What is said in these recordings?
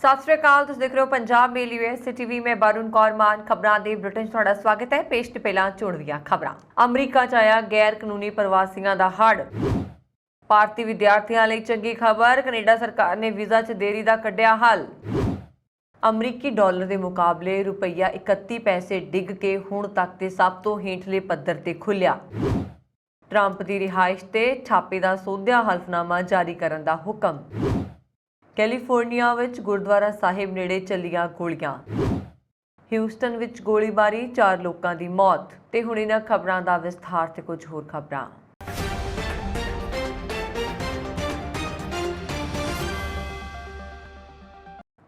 सत श्री अकाल, तुसीं देख रहे हो पंजाब मेल यूएसए टीवी में वरुण कौर मान। खबरां दे बुलेटिन 'ਚ ਤੁਹਾਡਾ स्वागत है। पेश ते पहलां चोण ਦੀਆਂ खबरां। अमरीका 'ਚ आया गैर कानूनी प्रवासियों का हड़। भारतीय विद्यार्थियों ਲਈ चंगी खबर, कनेडा सरकार ने वीज़ा 'ਚ देरी का कढ़िया हल। अमरीकी डॉलर के मुकाबले रुपया 31 पैसे डिग के हुण तक के सब तो हेठले पद्धर ते खुलिया। ट्रंप की रिहाइश ते छापे का सोधिया हल्फनामा जारी करने का हुक्म। कैलीफोर्निया विच गुरुद्वारा साहिब नेड़े चलियां गोलियां। ह्यूस्टन विच गोलीबारी, 4 लोगों की मौत। ते हुण इन्हां खबरां दा विस्तार ते कुछ होर खबरां।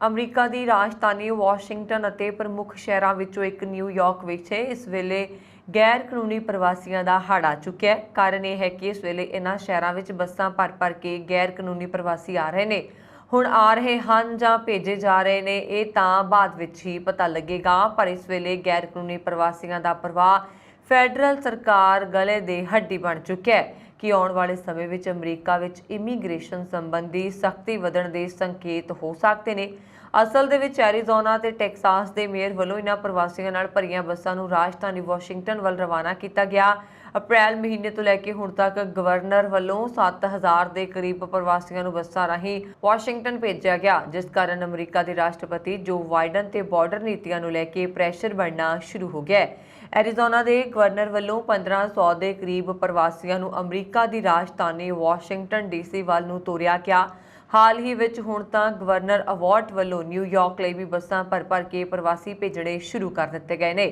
अमरीका की राजधानी वाशिंगटन ਅਤੇ प्रमुख शहरों ਵਿੱਚੋਂ एक न्यूयॉर्क विच है। इस वेले गैर कानूनी प्रवासियों का हड़ आ चुका है। कारण यह है कि इस वेले इन्हां शहरों ਵਿੱਚ ਬੱਸਾਂ भर के गैर कानूनी प्रवासी आ रहे हैं। ਹੁਣ आ रहे हैं ਜਾਂ भेजे जा रहे हैं, ये तो बाद ਵਿੱਚ ही पता लगेगा। पर इस वेले गैर कानूनी प्रवासियों का प्रवाह फैडरल सरकार गले दे हड्डी बन चुका है कि आने वाले समय में अमरीका ਵਿੱਚ इमीग्रेशन संबंधी सख्ती ਵਧਣ ਦੇ संकेत हो सकते हैं। असल ਦੇ ਵਿੱਚ ਐਰੀਜ਼ੋਨਾ ਤੇ ਟੈਕਸਾਸ ਦੇ ਮੇਅਰ ਵੱਲੋਂ इन्हां प्रवासियों ਨਾਲ ਭਰੀਆਂ ਬੱਸਾਂ ਨੂੰ ਰਾਜਧਾਨੀ ਵਾਸ਼ਿੰਗਟਨ ਵੱਲ ਰਵਾਨਾ ਕੀਤਾ ਗਿਆ। अप्रैल महीने तो लैके हुण तक गवर्नर वालों 7000 के करीब प्रवासियों बसां राही वाशिंगटन भेजा गया, जिस कारण अमरीका के राष्ट्रपति जो बाइडन ते बॉर्डर नीतियां नूं लैके प्रैशर बनना शुरू हो गया है। एरीजोना के गवर्नर वालों 1500 के करीब प्रवासियों नूं अमरीका की राजधानी वाशिंगटन DC वाल नूं तोरिया गया। हाल ही विच हुण तां गवर्नर अवार्ड वालों न्यूयॉर्क लई भी बसां भर के प्रवासी भेजणे शुरू कर दिते गए ने।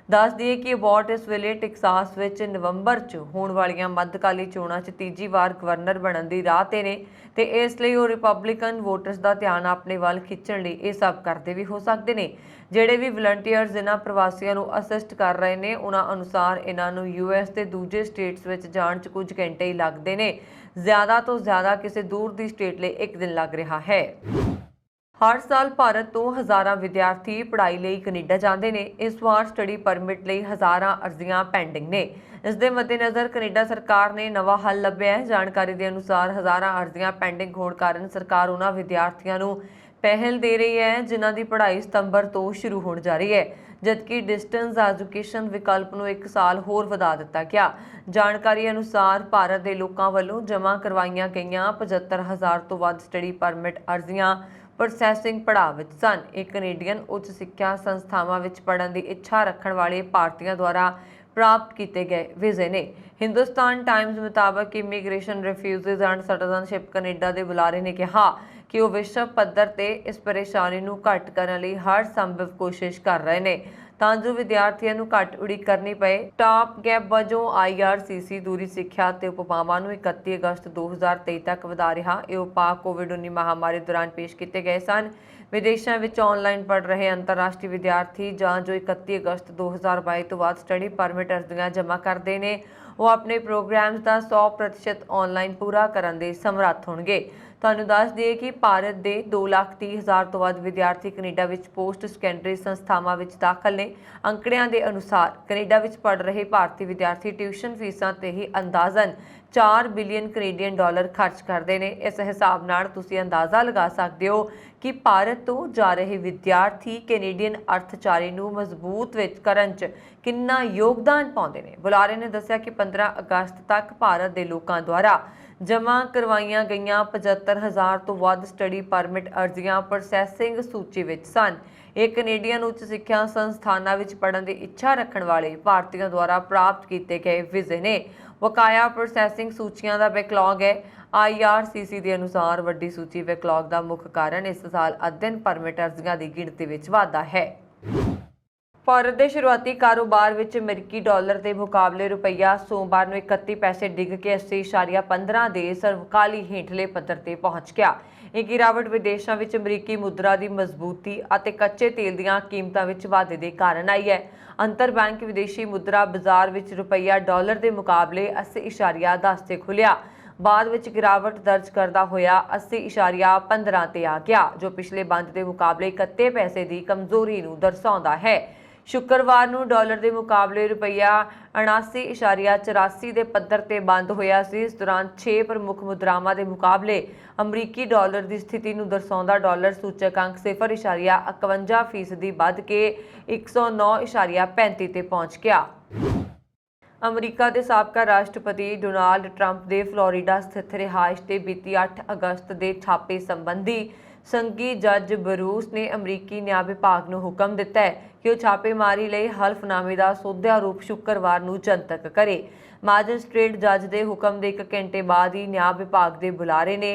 दस दिए कि अवार्ड इस वेले टैक्सास विच नवंबर च होण वालियां मध्यकाली चोणां च तीजी वार गवर्नर बनण दी राह ते ने ते इस लई ओह रिपब्लिकन वोटर्स दा ध्यान अपने वल खिੱਚਣ ਲਈ ਇਹ सब करते भी हो सकते ने। ਜਿਹੜੇ भी ਵਲੰਟੀਅਰਸ इन्हां प्रवासियों ਨੂੰ ਅਸਿਸਟ कर रहे ਨੇ, ਉਹਨਾਂ अनुसार इन्हां ਨੂੰ यूएस ਦੇ ਦੂਜੇ ਸਟੇਟਸ ਵਿੱਚ ਜਾਣ 'ਚ ਕੁਝ ਘੰਟੇ ਹੀ ਲੱਗਦੇ ਨੇ। ज़्यादा तो ज़्यादा किसी दूर दी स्टेट ਲਈ 1 दिन लग रहा है। हर साल भारत तो हज़ारां विद्यार्थी पढ़ाई लई कनेडा जाते हैं। इस बार स्टडी परमिट लई हज़ारां अर्जियां पेंडिंग ने। इस दे मद्देनज़र कनेडा सरकार ने नवा हल लभ्या है। जानकारी के अनुसार हज़ारां अर्जियां पेंडिंग होने कारण सरकार उन्हां विद्यार्थियों नूं पहल दे रही है जिन्हां दी पढ़ाई सितंबर तो शुरू होने जा रही है, जबकि डिस्टेंस एजुकेशन विकल्प नूं 1 साल होर वधा दिता गया। जानकारी अनुसार भारत के लोगों वालों जमा करवाईयां गईयां 75000 तो वध स्टडी परमिट अर्जियां प्रोसैसिंग पड़ाव विच सन। एक कनेडियन उच्च सिक्ख्या संस्थावां विच पढ़न की इच्छा रखण वाले भारतीयों द्वारा प्राप्त किए गए वीजे ने। हिंदुस्तान टाइम्स मुताबक immigration refugees and citizenship Canada के बुलारे ने कहा कि वह विश्व पद्धर ते इस परेशानी नूं घट करने लई हर संभव कोशिश कर रहे हैं ਤਾਂ ਜੋ ਵਿਦਿਆਰਥੀਆਂ ਨੂੰ ਘੱਟ ਉਡੀਕ ਕਰਨੀ ਪਏ। ਟਾਪ ਗੈਪ ਵਜੋਂ IRCC ਦੂਰੀ ਸਿੱਖਿਆ ਤੇ ਉਪਮਾਵਾਂ ਨੂੰ 31 ਅਗਸਤ 2023 ਤੱਕ ਵਧਾ ਰਿਹਾ। ਇਹ ਉਪਾਅ ਕੋਵਿਡ-19 ਮਹਾਮਾਰੀ ਦੌਰਾਨ ਪੇਸ਼ ਕੀਤੇ ਗਏ ਸਨ। ਵਿਦੇਸ਼ਾਂ ਵਿੱਚ ਆਨਲਾਈਨ ਪੜ੍ਹ ਰਹੇ ਅੰਤਰਰਾਸ਼ਟਰੀ ਵਿਦਿਆਰਥੀ ਜਾਂ ਜੋ 31 ਅਗਸਤ 2022 ਤੋਂ ਬਾਅਦ ਸਟੱਡੀ ਪਰਮਿਟ ਅਰਜ਼ੀਆਂ ਜਮ੍ਹਾਂ ਕਰਦੇ ਨੇ, ਉਹ ਆਪਣੇ ਪ੍ਰੋਗਰਾਮਸ ਦਾ 100% ਆਨਲਾਈਨ ਪੂਰਾ ਕਰਨ ਦੇ ਸਮਰੱਥ ਹੋਣਗੇ। ਤੁਹਾਨੂੰ ਦੱਸ ਦਈਏ ਕਿ ਭਾਰਤ ਦੇ 2,30,000 ਤੋਂ ਵੱਧ ਵਿਦਿਆਰਥੀ ਕੈਨੇਡਾ ਵਿੱਚ ਪੋਸਟ ਸੈਕੰਡਰੀ ਸੰਸਥਾਵਾਂ ਵਿੱਚ ਦਾਖਲ ਨੇ। ਅੰਕੜਿਆਂ ਦੇ ਅਨੁਸਾਰ ਕੈਨੇਡਾ ਵਿੱਚ ਪੜ੍ਹ ਰਹੇ ਭਾਰਤੀ ਵਿਦਿਆਰਥੀ ਟਿਊਸ਼ਨ ਫੀਸਾਂ ਤੇ ਹੀ ਅੰਦਾਜ਼ਨ 4 ਬਿਲੀਅਨ ਕੈਨੇਡੀਅਨ ਡਾਲਰ ਖਰਚ ਕਰਦੇ ਨੇ। ਇਸ ਹਿਸਾਬ ਨਾਲ ਤੁਸੀਂ ਅੰਦਾਜ਼ਾ ਲਗਾ ਸਕਦੇ ਹੋ ਕਿ ਭਾਰਤ ਤੋਂ ਜਾ ਰਹੇ ਵਿਦਿਆਰਥੀ ਕੈਨੇਡੀਅਨ ਅਰਥਚਾਰੇ ਨੂੰ ਮਜ਼ਬੂਤ ਵਿੱਚ ਕਰਨ 'ਚ ਕਿੰਨਾ ਯੋਗਦਾਨ ਪਾਉਂਦੇ ਨੇ। ਬੁਲਾਰੇ ਨੇ ਦੱਸਿਆ ਕਿ 15 ਅਗਸਤ ਤੱਕ ਭਾਰਤ ਦੇ ਲੋਕਾਂ ਦੁਆਰਾ ਜਮ੍ਹਾਂ ਕਰਵਾਈਆਂ ਗਈਆਂ 75000 ਤੋਂ ਵੱਧ ਸਟੱਡੀ ਪਰਮਿਟ ਅਰਜ਼ੀਆਂ ਪ੍ਰੋਸੈਸਿੰਗ ਸੂਚੀ ਵਿੱਚ ਸਨ। ਇਹ ਕੈਨੇਡੀਅਨ ਉੱਚ ਸਿੱਖਿਆ ਸੰਸਥਾਨਾਂ ਵਿੱਚ ਪੜ੍ਹਨ ਦੀ ਇੱਛਾ ਰੱਖਣ ਵਾਲੇ ਭਾਰਤੀਆਂ ਦੁਆਰਾ ਪ੍ਰਾਪਤ ਕੀਤੇ ਗਏ ਵੀਜ਼ੇ ਨੇ। ਬਕਾਇਆ ਪ੍ਰੋਸੈਸਿੰਗ ਸੂਚੀਆਂ ਦਾ ਬੈਕਲੌਗ ਹੈ। IRCC ਦੇ ਅਨੁਸਾਰ ਵੱਡੀ ਸੂਚੀ ਬੈਕਲੌਗ ਦਾ ਮੁੱਖ ਕਾਰਨ ਇਸ ਸਾਲ ਅਧਿਐਨ ਪਰਮਿਟ ਅਰਜ਼ੀਆਂ ਦੀ ਗਿਣਤੀ ਵਿੱਚ ਵਾਧਾ ਹੈ। ਭਾਰਤ ਦੇ ਸ਼ੁਰੂਆਤੀ ਕਾਰੋਬਾਰ ਵਿੱਚ ਅਮਰੀਕੀ ਡਾਲਰ ਦੇ ਮੁਕਾਬਲੇ ਰੁਪਈਆ ਸੋਮਵਾਰ ਨੂੰ 31 ਪੈਸੇ ਡਿੱਗ ਕੇ 80.15 ਦੇ ਸਰਵਕਾਲੀ ਹੇਠਲੇ ਪੱਧਰ ਤੇ ਪਹੁੰਚ ਗਿਆ। ਇਹ ਗਿਰਾਵਟ ਵਿਦੇਸ਼ਾਂ ਵਿੱਚ ਅਮਰੀਕੀ ਮੁਦਰਾ ਦੀ ਮਜ਼ਬੂਤੀ ਅਤੇ ਕੱਚੇ ਤੇਲ ਦੀਆਂ ਕੀਮਤਾਂ ਵਿੱਚ ਵਾਧੇ ਦੇ ਕਾਰਨ ਆਈ ਹੈ। ਅੰਤਰ ਬੈਂਕ ਵਿਦੇਸ਼ੀ ਮੁਦਰਾ ਬਾਜ਼ਾਰ ਵਿੱਚ ਰੁਪਈਆ ਡਾਲਰ ਦੇ ਮੁਕਾਬਲੇ 80.10 ਤੇ ਖੁੱਲਿਆ। बाद ਵਿੱਚ गिरावट दर्ज करता होया 80.15 ਤੇ आ गया, जो पिछले बंद के मुकाबले 31 पैसे की कमजोरी ਨੂੰ दर्शाਉਂਦਾ है। शुक्रवार ਨੂੰ ਡਾਲਰ ਦੇ ਮੁਕਾਬਲੇ ਰੁਪਈਆ 79.84 ਦੇ ਪੱਧਰ ਤੇ ਬੰਦ ਹੋਇਆ ਸੀ। ਇਸ ਦੌਰਾਨ 6 ਪ੍ਰਮੁੱਖ ਮੁਦਰਾਵਾਂ ਦੇ ਮੁਕਾਬਲੇ ਅਮਰੀਕੀ ਡਾਲਰ ਦੀ ਸਥਿਤੀ ਨੂੰ ਦਰਸਾਉਂਦਾ ਡਾਲਰ ਸੂਚਕ ਅੰਕ 0.51% ਵੱਧ ਕੇ 109.35 ਤੇ ਪਹੁੰਚ ਗਿਆ। ਅਮਰੀਕਾ ਦੇ ਸਾਬਕਾ ਰਾਸ਼ਟਰਪਤੀ ਡੋਨਾਲਡ ਟਰੰਪ ਦੇ ਫਲੋਰੀਡਾ ਸਥਿਤ ਰਿਹਾਇਸ਼ ਤੇ ਬੀਤੀ 8 ਅਗਸਤ ਦੇ ਛਾਪੇ ਸੰਬੰਧੀ ਸੰਘੀ ਜੱਜ ਬਰੂਸ ਨੇ ਅਮਰੀਕੀ ਨਿਆਂ ਵਿਭਾਗ ਨੂੰ ਹੁਕਮ ਦਿੱਤਾ ਹੈ ਕਿ ਉਹ ਛਾਪੇਮਾਰੀ ਲਈ ਹਲਫਨਾਮੇ ਦਾ ਸੋਧਿਆ ਰੂਪ ਸ਼ੁੱਕਰਵਾਰ ਨੂੰ ਜਨਤਕ ਕਰੇ। ਮੈਜਿਸਟ੍ਰੇਟ ਜੱਜ ਦੇ ਹੁਕਮ ਦੇ 1 ਘੰਟੇ ਬਾਅਦ ਹੀ ਨਿਆਂ ਵਿਭਾਗ ਦੇ ਬੁਲਾਰੇ ਨੇ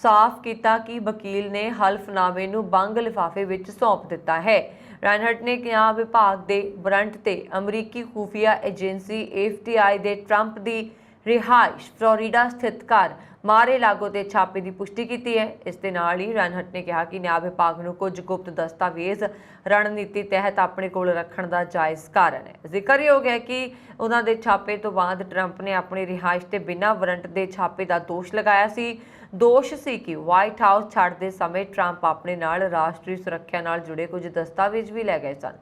ਸਾਫ਼ ਕੀਤਾ ਕਿ ਵਕੀਲ ਨੇ ਹਲਫਨਾਮੇ ਨੂੰ ਬੰਦ ਲਿਫਾਫੇ ਵਿੱਚ ਸੌਂਪ ਦਿੱਤਾ ਹੈ। ਰਾਇਨਹਟ ਨੇ ਨਿਆਂ ਵਿਭਾਗ ਦੇ ਵਾਰੰਟ ਤੇ ਅਮਰੀਕੀ ਖੂਫੀਆ ਏਜੰਸੀ FBI ਦੇ ਟਰੰਪ ਦੀ ਰਿਹਾਇਸ਼ ਫਲੋਰੀਡਾ ਸਥਿਤ ਘਰ ਮਾਰ-ਏ-ਲਾਗੋ ਤੇ ਛਾਪੇ ਦੀ ਪੁਸ਼ਟੀ ਕੀਤੀ ਹੈ। ਇਸ ਦੇ ਨਾਲ ਹੀ ਰਾਇਨਹਟ ਨੇ ਕਿਹਾ ਕਿ ਨਿਆਂ ਵਿਭਾਗ ਨੂੰ ਕੁਝ ਗੁਪਤ ਦਸਤਾਵੇਜ਼ ਰਣਨੀਤੀ ਤਹਿਤ ਆਪਣੇ ਕੋਲ ਰੱਖਣ ਦਾ ਜਾਇਜ਼ ਕਾਰਨ ਹੈ। ਜ਼ਿਕਰਯੋਗ ਹੈ ਕਿ ਉਹਨਾਂ ਦੇ ਛਾਪੇ ਤੋਂ ਬਾਅਦ ਟਰੰਪ ਨੇ ਆਪਣੀ ਰਿਹਾਇਸ਼ ਤੇ ਬਿਨਾਂ ਵਾਰੰਟ ਦੇ ਛਾਪੇ ਦਾ ਦੋਸ਼ ਲਗਾਇਆ ਸੀ। ਦੋਸ਼ ਸੀ ਕਿ ਵਾਈਟ ਹਾਊਸ ਛੱਡਦੇ ਸਮੇਂ ਟਰੰਪ ਆਪਣੇ ਨਾਲ ਰਾਸ਼ਟਰੀ ਸੁਰੱਖਿਆ ਨਾਲ ਜੁੜੇ ਕੁਝ ਦਸਤਾਵੇਜ਼ ਵੀ ਲੈ ਗਏ ਸਨ।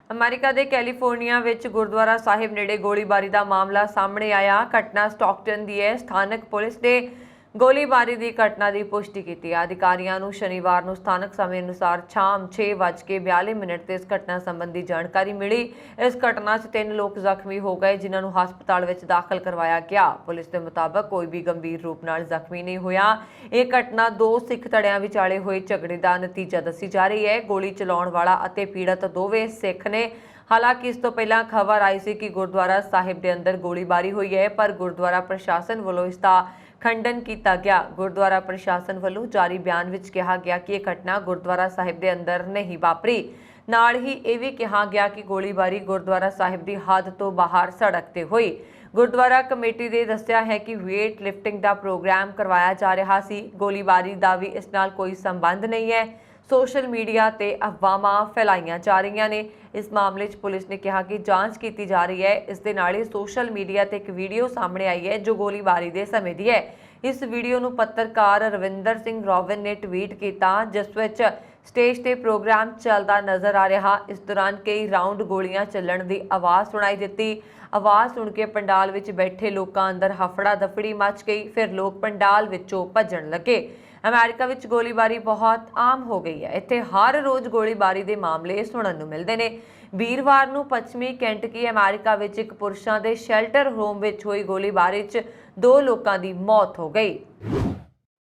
ਅਮਰੀਕਾ ਦੇ ਕੈਲੀਫੋਰਨੀਆ ਵਿੱਚ ਗੁਰਦੁਆਰਾ ਸਾਹਿਬ ਨੇੜੇ ਗੋਲੀਬਾਰੀ ਦਾ ਮਾਮਲਾ ਸਾਹਮਣੇ ਆਇਆ। ਘਟਨਾ ਸਟਾਕਟਨ ਦੀ ਹੈ। ਸਥਾਨਕ ਪੁਲਿਸ ਨੇ ਗੋਲੀਬਾਰੀ ਦੀ ਘਟਨਾ ਦੀ ਪੁਸ਼ਟੀ ਕੀਤੀ ਹੈ। ਅਧਿਕਾਰੀਆਂ ਨੂੰ ਸ਼ਨੀਵਾਰ ਨੂੰ ਸਥਾਨਕ ਸਮੇਂ ਅਨੁਸਾਰ ਸ਼ਾਮ 6:42 ਤੇ ਇਸ ਘਟਨਾ ਸੰਬੰਧੀ ਜਾਣਕਾਰੀ ਮਿਲੀ। ਇਸ ਘਟਨਾ 'ਚ 3 ਲੋਕ ਜ਼ਖਮੀ ਹੋ ਗਏ ਜਿਨ੍ਹਾਂ ਨੂੰ ਹਸਪਤਾਲ ਵਿੱਚ ਦਾਖਲ ਕਰਵਾਇਆ ਗਿਆ। ਪੁਲਿਸ ਦੇ ਮੁਤਾਬਕ ਕੋਈ ਵੀ ਗੰਭੀਰ ਰੂਪ ਨਾਲ ਜ਼ਖਮੀ ਨਹੀਂ ਹੋਇਆ। ਇਹ ਘਟਨਾ 2 ਸਿੱਖ ਧੜਿਆਂ ਵਿਚਾਲੇ ਹੋਏ ਝਗੜੇ ਦਾ ਨਤੀਜਾ ਦੱਸੀ ਜਾ ਰਹੀ ਹੈ। ਗੋਲੀ ਚਲਾਉਣ ਵਾਲਾ ਅਤੇ ਪੀੜਤ ਦੋਵੇਂ ਸਿੱਖ ਨੇ। ਹਾਲਾਂਕਿ ਇਸ ਤੋਂ ਪਹਿਲਾਂ ਖਬਰ ਆਈ ਸੀ ਕਿ ਗੁਰਦੁਆਰਾ ਸਾਹਿਬ ਦੇ ਅੰਦਰ ਗੋਲੀਬਾਰੀ ਹੋਈ ਹੈ, ਪਰ ਗੁਰਦੁਆਰਾ ਪ੍ਰਸ਼ਾਸਨ ਵੱਲੋਂ ਇਸ ਦਾ ਖੰਡਨ ਕੀਤਾ ਗਿਆ। ਗੁਰਦੁਆਰਾ ਪ੍ਰਸ਼ਾਸਨ ਵੱਲੋਂ ਜਾਰੀ ਬਿਆਨ ਵਿੱਚ ਕਿਹਾ ਗਿਆ ਕਿ ਇਹ ਘਟਨਾ ਗੁਰਦੁਆਰਾ ਸਾਹਿਬ ਦੇ ਅੰਦਰ ਨਹੀਂ ਵਾਪਰੀ। ਨਾਲ ਹੀ ਇਹ ਵੀ ਕਿਹਾ ਗਿਆ ਕਿ ਗੋਲੀਬਾਰੀ ਗੁਰਦੁਆਰਾ ਸਾਹਿਬ ਦੀ ਹੱਦ ਤੋਂ ਬਾਹਰ ਸੜਕ ਤੇ ਹੋਈ। ਗੁਰਦੁਆਰਾ ਕਮੇਟੀ ਨੇ ਦੱਸਿਆ ਹੈ ਕਿ ਵੇਟ ਲਿਫਟਿੰਗ ਦਾ ਪ੍ਰੋਗਰਾਮ ਕਰਵਾਇਆ ਜਾ ਰਿਹਾ ਸੀ। ਗੋਲੀਬਾਰੀ ਦਾ ਵੀ ਇਸ ਨਾਲ ਕੋਈ ਸੰਬੰਧ ਨਹੀਂ ਹੈ। ਸੋਸ਼ਲ ਮੀਡੀਆ ਤੇ ਅਫਵਾਹਾਂ ਫੈਲਾਈਆਂ ਜਾ ਰਹੀਆਂ ਨੇ। ਇਸ ਮਾਮਲੇ 'ਚ ਪੁਲਿਸ ਨੇ ਕਿਹਾ ਕਿ ਜਾਂਚ ਕੀਤੀ ਜਾ ਰਹੀ ਹੈ। ਇਸ ਦੇ ਨਾਲ ਹੀ ਸੋਸ਼ਲ ਮੀਡੀਆ ਤੇ ਇੱਕ ਵੀਡੀਓ ਸਾਹਮਣੇ ਆਈ ਹੈ ਜੋ ਗੋਲੀਬਾਰੀ ਦੇ ਸਮੇਂ ਦੀ ਹੈ। ਇਸ ਵੀਡੀਓ ਨੂੰ ਪੱਤਰਕਾਰ ਰਵਿੰਦਰ ਸਿੰਘ ਰੋਵਨ ਨੇ ਟਵੀਟ ਕੀਤਾ, ਜਿਸ ਵਿੱਚ ਸਟੇਜ ਤੇ ਪ੍ਰੋਗਰਾਮ ਚੱਲਦਾ ਨਜ਼ਰ ਆ ਰਿਹਾ। ਇਸ ਦੌਰਾਨ ਕਈ ਰਾਉਂਡ ਗੋਲੀਆਂ ਚੱਲਣ ਦੀ ਆਵਾਜ਼ ਸੁਣਾਈ ਦਿੱਤੀ। ਆਵਾਜ਼ ਸੁਣ ਕੇ ਪੰਡਾਲ ਵਿੱਚ ਬੈਠੇ ਲੋਕਾਂ ਅੰਦਰ ਹਫੜਾ ਦਫੜੀ ਮਚ ਗਈ। ਫਿਰ ਲੋਕ ਪੰਡਾਲ ਵਿੱਚੋਂ ਭੱਜਣ ਲੱਗੇ। ਅਮਰੀਕਾ ਵਿੱਚ ਗੋਲੀਬਾਰੀ ਬਹੁਤ ਆਮ ਹੋ ਗਈ ਹੈ। ਇੱਥੇ ਹਰ ਰੋਜ਼ ਗੋਲੀਬਾਰੀ ਦੇ ਮਾਮਲੇ ਸੁਣਨ ਨੂੰ ਮਿਲਦੇ ਨੇ। ਵੀਰਵਾਰ ਨੂੰ ਪੱਛਮੀ ਕੈਂਟਕੀ ਅਮਰੀਕਾ ਵਿੱਚ ਇੱਕ ਪੁਰਸ਼ਾਂ ਦੇ ਸ਼ੈਲਟਰ ਹੋਮ ਵਿੱਚ ਹੋਈ ਗੋਲੀਬਾਰੀ 'ਚ 2 ਲੋਕਾਂ ਦੀ ਮੌਤ ਹੋ ਗਈ।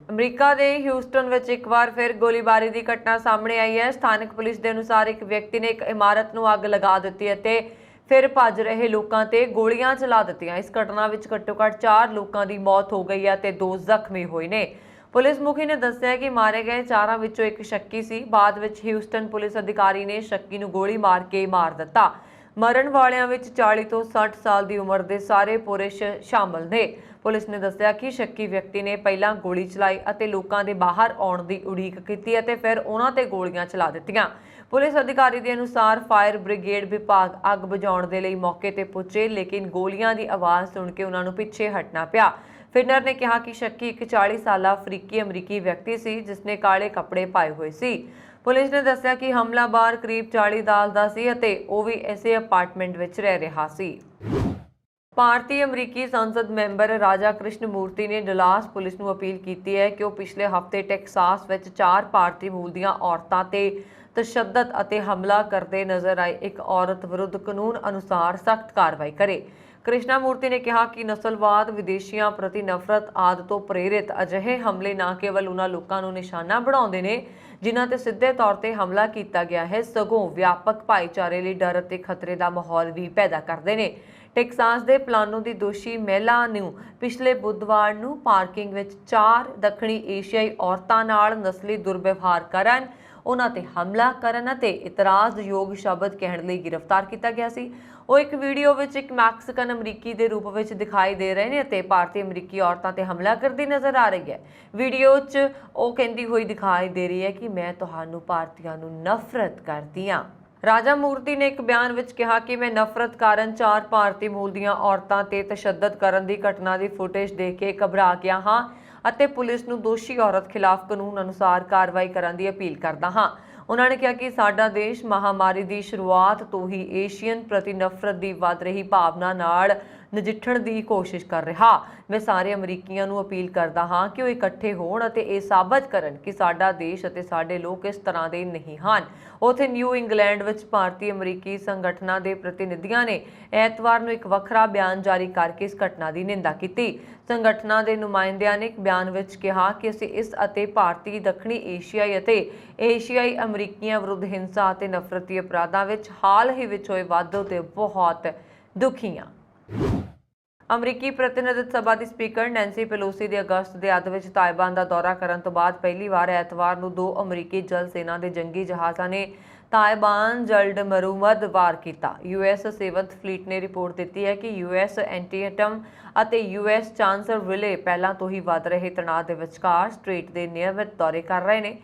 ਅਮਰੀਕਾ ਦੇ ਹਿਊਸਟਨ ਵਿੱਚ ਇੱਕ ਵਾਰ ਫਿਰ ਗੋਲੀਬਾਰੀ ਦੀ ਘਟਨਾ ਸਾਹਮਣੇ ਆਈ ਹੈ। ਸਥਾਨਕ ਪੁਲਿਸ ਦੇ ਅਨੁਸਾਰ ਇੱਕ ਵਿਅਕਤੀ ਨੇ ਇੱਕ ਇਮਾਰਤ ਨੂੰ ਅੱਗ ਲਗਾ ਦਿੱਤੀ ਅਤੇ ਫਿਰ ਭੱਜ ਰਹੇ ਲੋਕਾਂ ਤੇ ਗੋਲੀਆਂ ਚਲਾ ਦਿੱਤੀਆਂ। ਇਸ ਘਟਨਾ ਵਿੱਚ ਘੱਟੋ-ਘੱਟ 4 ਲੋਕਾਂ ਦੀ ਮੌਤ ਹੋ ਗਈ ਹੈ ਅਤੇ 2 ਜ਼ਖਮੀ ਹੋਏ ਨੇ। ਪੁਲਿਸ ਮੁਖੀ ਨੇ ਦੱਸਿਆ ਕਿ ਮਾਰੇ ਗਏ 4 ਵਿੱਚੋਂ ਇੱਕ ਸ਼ੱਕੀ ਸੀ। ਬਾਅਦ ਵਿੱਚ ਹਿਊਸਟਨ ਪੁਲਿਸ ਅਧਿਕਾਰੀ ਨੇ ਸ਼ੱਕੀ ਨੂੰ ਗੋਲੀ ਮਾਰ ਕੇ ਮਾਰ ਦਿੱਤਾ। ਮਰਨ ਵਾਲਿਆਂ ਵਿੱਚ 40 ਤੋਂ 60 ਸਾਲ ਦੀ ਉਮਰ ਦੇ ਸਾਰੇ ਪੁਰਸ਼ ਸ਼ਾਮਲ ਨੇ। ਪੁਲਿਸ ਨੇ ਦੱਸਿਆ ਕਿ ਸ਼ੱਕੀ ਵਿਅਕਤੀ ਨੇ ਪਹਿਲਾਂ ਗੋਲੀ ਚਲਾਈ ਅਤੇ ਲੋਕਾਂ ਦੇ ਬਾਹਰ ਆਉਣ ਦੀ ਉਡੀਕ ਕੀਤੀ ਅਤੇ ਫਿਰ ਉਹਨਾਂ ਤੇ ਗੋਲੀਆਂ ਚਲਾ ਦਿੱਤੀਆਂ। ਪੁਲਿਸ ਅਧਿਕਾਰੀ ਦੇ ਅਨੁਸਾਰ ਫਾਇਰ ਬ੍ਰਿਗੇਡ ਵਿਭਾਗ ਅੱਗ ਬੁਝਾਉਣ ਦੇ ਲਈ ਮੌਕੇ ਤੇ ਪਹੁੰਚੇ, ਲੇਕਿਨ ਗੋਲੀਆਂ ਦੀ ਆਵਾਜ਼ ਸੁਣ ਕੇ ਉਹਨਾਂ ਨੂੰ ਪਿੱਛੇ ਹਟਣਾ ਪਿਆ। ਫਿਨਰ ਨੇ ਕਿਹਾ ਕਿ ਸ਼ੱਕੀ ਇੱਕ 40 ਸਾਲਾ ਅਫਰੀਕੀ ਅਮਰੀਕੀ ਵਿਅਕਤੀ ਸੀ ਜਿਸਨੇ ਕਾਲੇ ਕੱਪੜੇ ਪਾਏ ਹੋਏ ਸੀ। ਪੁਲਿਸ ਨੇ ਦੱਸਿਆ ਕਿ ਹਮਲਾਵਰ ਕਰੀਬ 40 ਸਾਲ ਦਾ ਸੀ ਅਤੇ ਉਹ ਵੀ ਇਸੇ ਅਪਾਰਟਮੈਂਟ ਵਿੱਚ ਰਹਿ ਰਿਹਾ ਸੀ। ਭਾਰਤੀ ਅਮਰੀਕੀ ਸੰਸਦ ਮੈਂਬਰ ਰਾਜਾ ਕ੍ਰਿਸ਼ਨ ਮੂਰਤੀ ਨੇ ਡਲਾਸ ਪੁਲਿਸ ਨੂੰ ਅਪੀਲ ਕੀਤੀ ਹੈ ਕਿ ਉਹ ਪਿਛਲੇ ਹਫ਼ਤੇ ਟੈਕਸਾਸ ਵਿੱਚ 4 ਭਾਰਤੀ ਮੂਲ ਦੀਆਂ ਔਰਤਾਂ ਤੇ ਤਸ਼ੱਦਦ ਅਤੇ ਹਮਲਾ ਕਰਦੇ ਨਜ਼ਰ ਆਏ ਇੱਕ ਔਰਤ ਵਿਰੁੱਧ ਕਾਨੂੰਨ ਅਨੁਸਾਰ ਸਖਤ ਕਾਰਵਾਈ ਕਰੇ। ਕ੍ਰਿਸ਼ਨਾ ਮੂਰਤੀ ਨੇ ਕਿਹਾ ਕਿ ਨਸਲਵਾਦ, ਵਿਦੇਸ਼ੀਆਂ ਪ੍ਰਤੀ ਨਫ਼ਰਤ ਆਦਿ ਤੋਂ ਪ੍ਰੇਰਿਤ ਅਜਿਹੇ ਹਮਲੇ ਨਾ ਕੇਵਲ ਉਹਨਾਂ ਲੋਕਾਂ ਨੂੰ ਨਿਸ਼ਾਨਾ ਬਣਾਉਂਦੇ ਨੇ ਜਿਨ੍ਹਾਂ ਤੇ ਸਿੱਧੇ ਤੌਰ ਤੇ ਹਮਲਾ ਕੀਤਾ ਗਿਆ ਹੈ, ਸਗੋਂ ਵਿਆਪਕ ਭਾਈਚਾਰੇ ਲਈ ਡਰ ਅਤੇ ਖਤਰੇ ਦਾ ਮਾਹੌਲ ਵੀ ਪੈਦਾ ਕਰਦੇ ਨੇ। ਟੈਕਸਾਸ ਦੇ ਪਲਾਨੋ ਦੀ ਦੋਸ਼ੀ ਮਹਿਲਾ ਨੂੰ ਪਿਛਲੇ ਬੁੱਧਵਾਰ ਨੂੰ ਪਾਰਕਿੰਗ ਵਿੱਚ 4 ਦੱਖਣੀ ਏਸ਼ੀਆਈ ਔਰਤਾਂ ਨਾਲ ਨਸਲੀ ਦੁਰਵਿਵਹਾਰ ਕਰਨ, ਉਹਨਾਂ ਤੇ ਹਮਲਾ ਕਰਨ ਅਤੇ ਇਤਰਾਜ਼ਯੋਗ ਸ਼ਬਦ ਕਹਿਣ ਲਈ ਗ੍ਰਿਫਤਾਰ ਕੀਤਾ ਗਿਆ ਸੀ। ਉਹ ਇੱਕ ਵੀਡੀਓ ਵਿੱਚ ਇੱਕ ਮੈਕਸੀਕਨ ਅਮਰੀਕੀ ਦੇ ਰੂਪ ਵਿੱਚ ਦਿਖਾਈ ਦੇ ਰਹੇ ਨੇ ਅਤੇ ਭਾਰਤੀ ਅਮਰੀਕੀ ਔਰਤਾਂ ਤੇ ਹਮਲਾ ਕਰਦੀ ਨਜ਼ਰ ਆ ਰਹੀ ਹੈ। ਵੀਡੀਓ 'ਚ ਉਹ ਕਹਿੰਦੀ ਹੋਈ ਦਿਖਾਈ ਦੇ ਰਹੀ ਹੈ ਕਿ ਮੈਂ ਤੁਹਾਨੂੰ ਭਾਰਤੀਆਂ ਨੂੰ ਨਫ਼ਰਤ ਕਰਦੀ ਹਾਂ। ਰਾਜਾ ਮੂਰਤੀ ਨੇ ਇੱਕ ਬਿਆਨ ਵਿੱਚ ਕਿਹਾ ਕਿ ਮੈਂ ਨਫ਼ਰਤ ਕਾਰਨ 4 ਭਾਰਤੀ ਮੂਲ ਦੀਆਂ ਔਰਤਾਂ ਤੇ ਤਸ਼ੱਦਦ ਕਰਨ ਦੀ ਘਟਨਾ ਦੀ ਫੁਟੇਜ ਦੇਖ ਕੇ ਘਬਰਾ ਗਿਆ ਹਾਂ ਅਤੇ ਪੁਲਿਸ ਨੂੰ ਦੋਸ਼ੀ ਔਰਤ ਖਿਲਾਫ ਕਾਨੂੰਨ ਅਨੁਸਾਰ ਕਾਰਵਾਈ ਕਰਨ ਦੀ ਅਪੀਲ ਕਰਦਾ ਹਾਂ। ਉਹਨਾਂ ਨੇ ਕਿਹਾ ਕਿ ਸਾਡਾ ਦੇਸ਼ ਮਹਾਮਾਰੀ ਦੀ ਸ਼ੁਰੂਆਤ ਤੋਂ ਹੀ ਏਸ਼ੀਅਨ ਪ੍ਰਤੀ ਨਫ਼ਰਤ ਦੀ ਵੱਧ ਰਹੀ ਭਾਵਨਾ ਨਾਲ ਨਜਿੱਠਣ ਦੀ ਕੋਸ਼ਿਸ਼ ਕਰ ਰਿਹਾ। ਮੈਂ ਸਾਰੇ ਅਮਰੀਕੀਆਂ ਨੂੰ ਅਪੀਲ ਕਰਦਾ ਹਾਂ ਕਿ ਉਹ ਇਕੱਠੇ ਹੋਣ ਅਤੇ ਇਹ ਸਾਬਤ ਕਰਨ ਕਿ ਸਾਡਾ ਦੇਸ਼ ਅਤੇ ਸਾਡੇ ਲੋਕ ਇਸ ਤਰ੍ਹਾਂ ਦੇ ਨਹੀਂ ਹਨ। ਉੱਥੇ ਨਿਊ ਇੰਗਲੈਂਡ ਵਿੱਚ ਭਾਰਤੀ ਅਮਰੀਕੀ ਸੰਗਠਨਾਂ ਦੇ ਪ੍ਰਤੀਨਿਧੀਆਂ ਨੇ ਐਤਵਾਰ ਨੂੰ ਇੱਕ ਵੱਖਰਾ ਬਿਆਨ ਜਾਰੀ ਕਰਕੇ ਇਸ ਘਟਨਾ ਦੀ ਨਿੰਦਾ ਕੀਤੀ। ਸੰਗਠਨਾਂ ਦੇ ਨੁਮਾਇੰਦਿਆਂ ਨੇ ਇੱਕ ਬਿਆਨ ਵਿੱਚ ਕਿਹਾ ਕਿ ਅਸੀਂ ਇਸ ਅਤੇ ਭਾਰਤੀ, ਦੱਖਣੀ ਏਸ਼ੀਆਈ ਅਤੇ ਏਸ਼ੀਆਈ ਅਮਰੀਕੀਆਂ ਵਿਰੁੱਧ ਹਿੰਸਾ ਅਤੇ ਨਫ਼ਰਤੀ ਅਪਰਾਧਾਂ ਵਿੱਚ ਹਾਲ ਹੀ ਵਿੱਚ ਹੋਏ ਵਾਧੇ ਤੇ ਬਹੁਤ ਦੁਖੀ ਹਾਂ। ਅਮਰੀਕੀ ਪ੍ਰਤੀਨਿਧੀ ਸਭਾ ਦੀ ਸਪੀਕਰ ਨੈਂਸੀ ਪੈਲੋਸੀ ਦੇ ਅਗਸਤ ਦੇ ਅੱਧ ਵਿੱਚ ਤਾਇਵਾਨ ਦਾ ਦੌਰਾ ਕਰਨ ਤੋਂ ਬਾਅਦ ਪਹਿਲੀ ਵਾਰ ਐਤਵਾਰ ਨੂੰ 2 ਅਮਰੀਕੀ ਜਲ ਸੈਨਾ ਦੇ ਜੰਗੀ ਜਹਾਜ਼ਾਂ ਨੇ ਤਾਇਵਾਨ ਜਲਦ ਮਰੂਮਦ ਵਾਰ ਕੀਤਾ। ਯੂਐਸ 7th ਫਲੀਟ ਨੇ ਰਿਪੋਰਟ ਦਿੱਤੀ ਹੈ ਕਿ ਯੂਐਸ ਐਂਟੀਐਟਮ ਅਤੇ ਯੂਐਸ ਚਾਂਸਲਰ ਵਿਲੇ ਪਹਿਲਾਂ ਤੋਂ ਹੀ ਵੱਧ ਰਹੇ ਤਣਾਅ ਦੇ ਵਿਚਕਾਰ ਸਟ੍ਰੇਟ ਦੇ ਨਿਯਮਿਤ ਦੌਰੇ ਕਰ ਰਹੇ ਨੇ।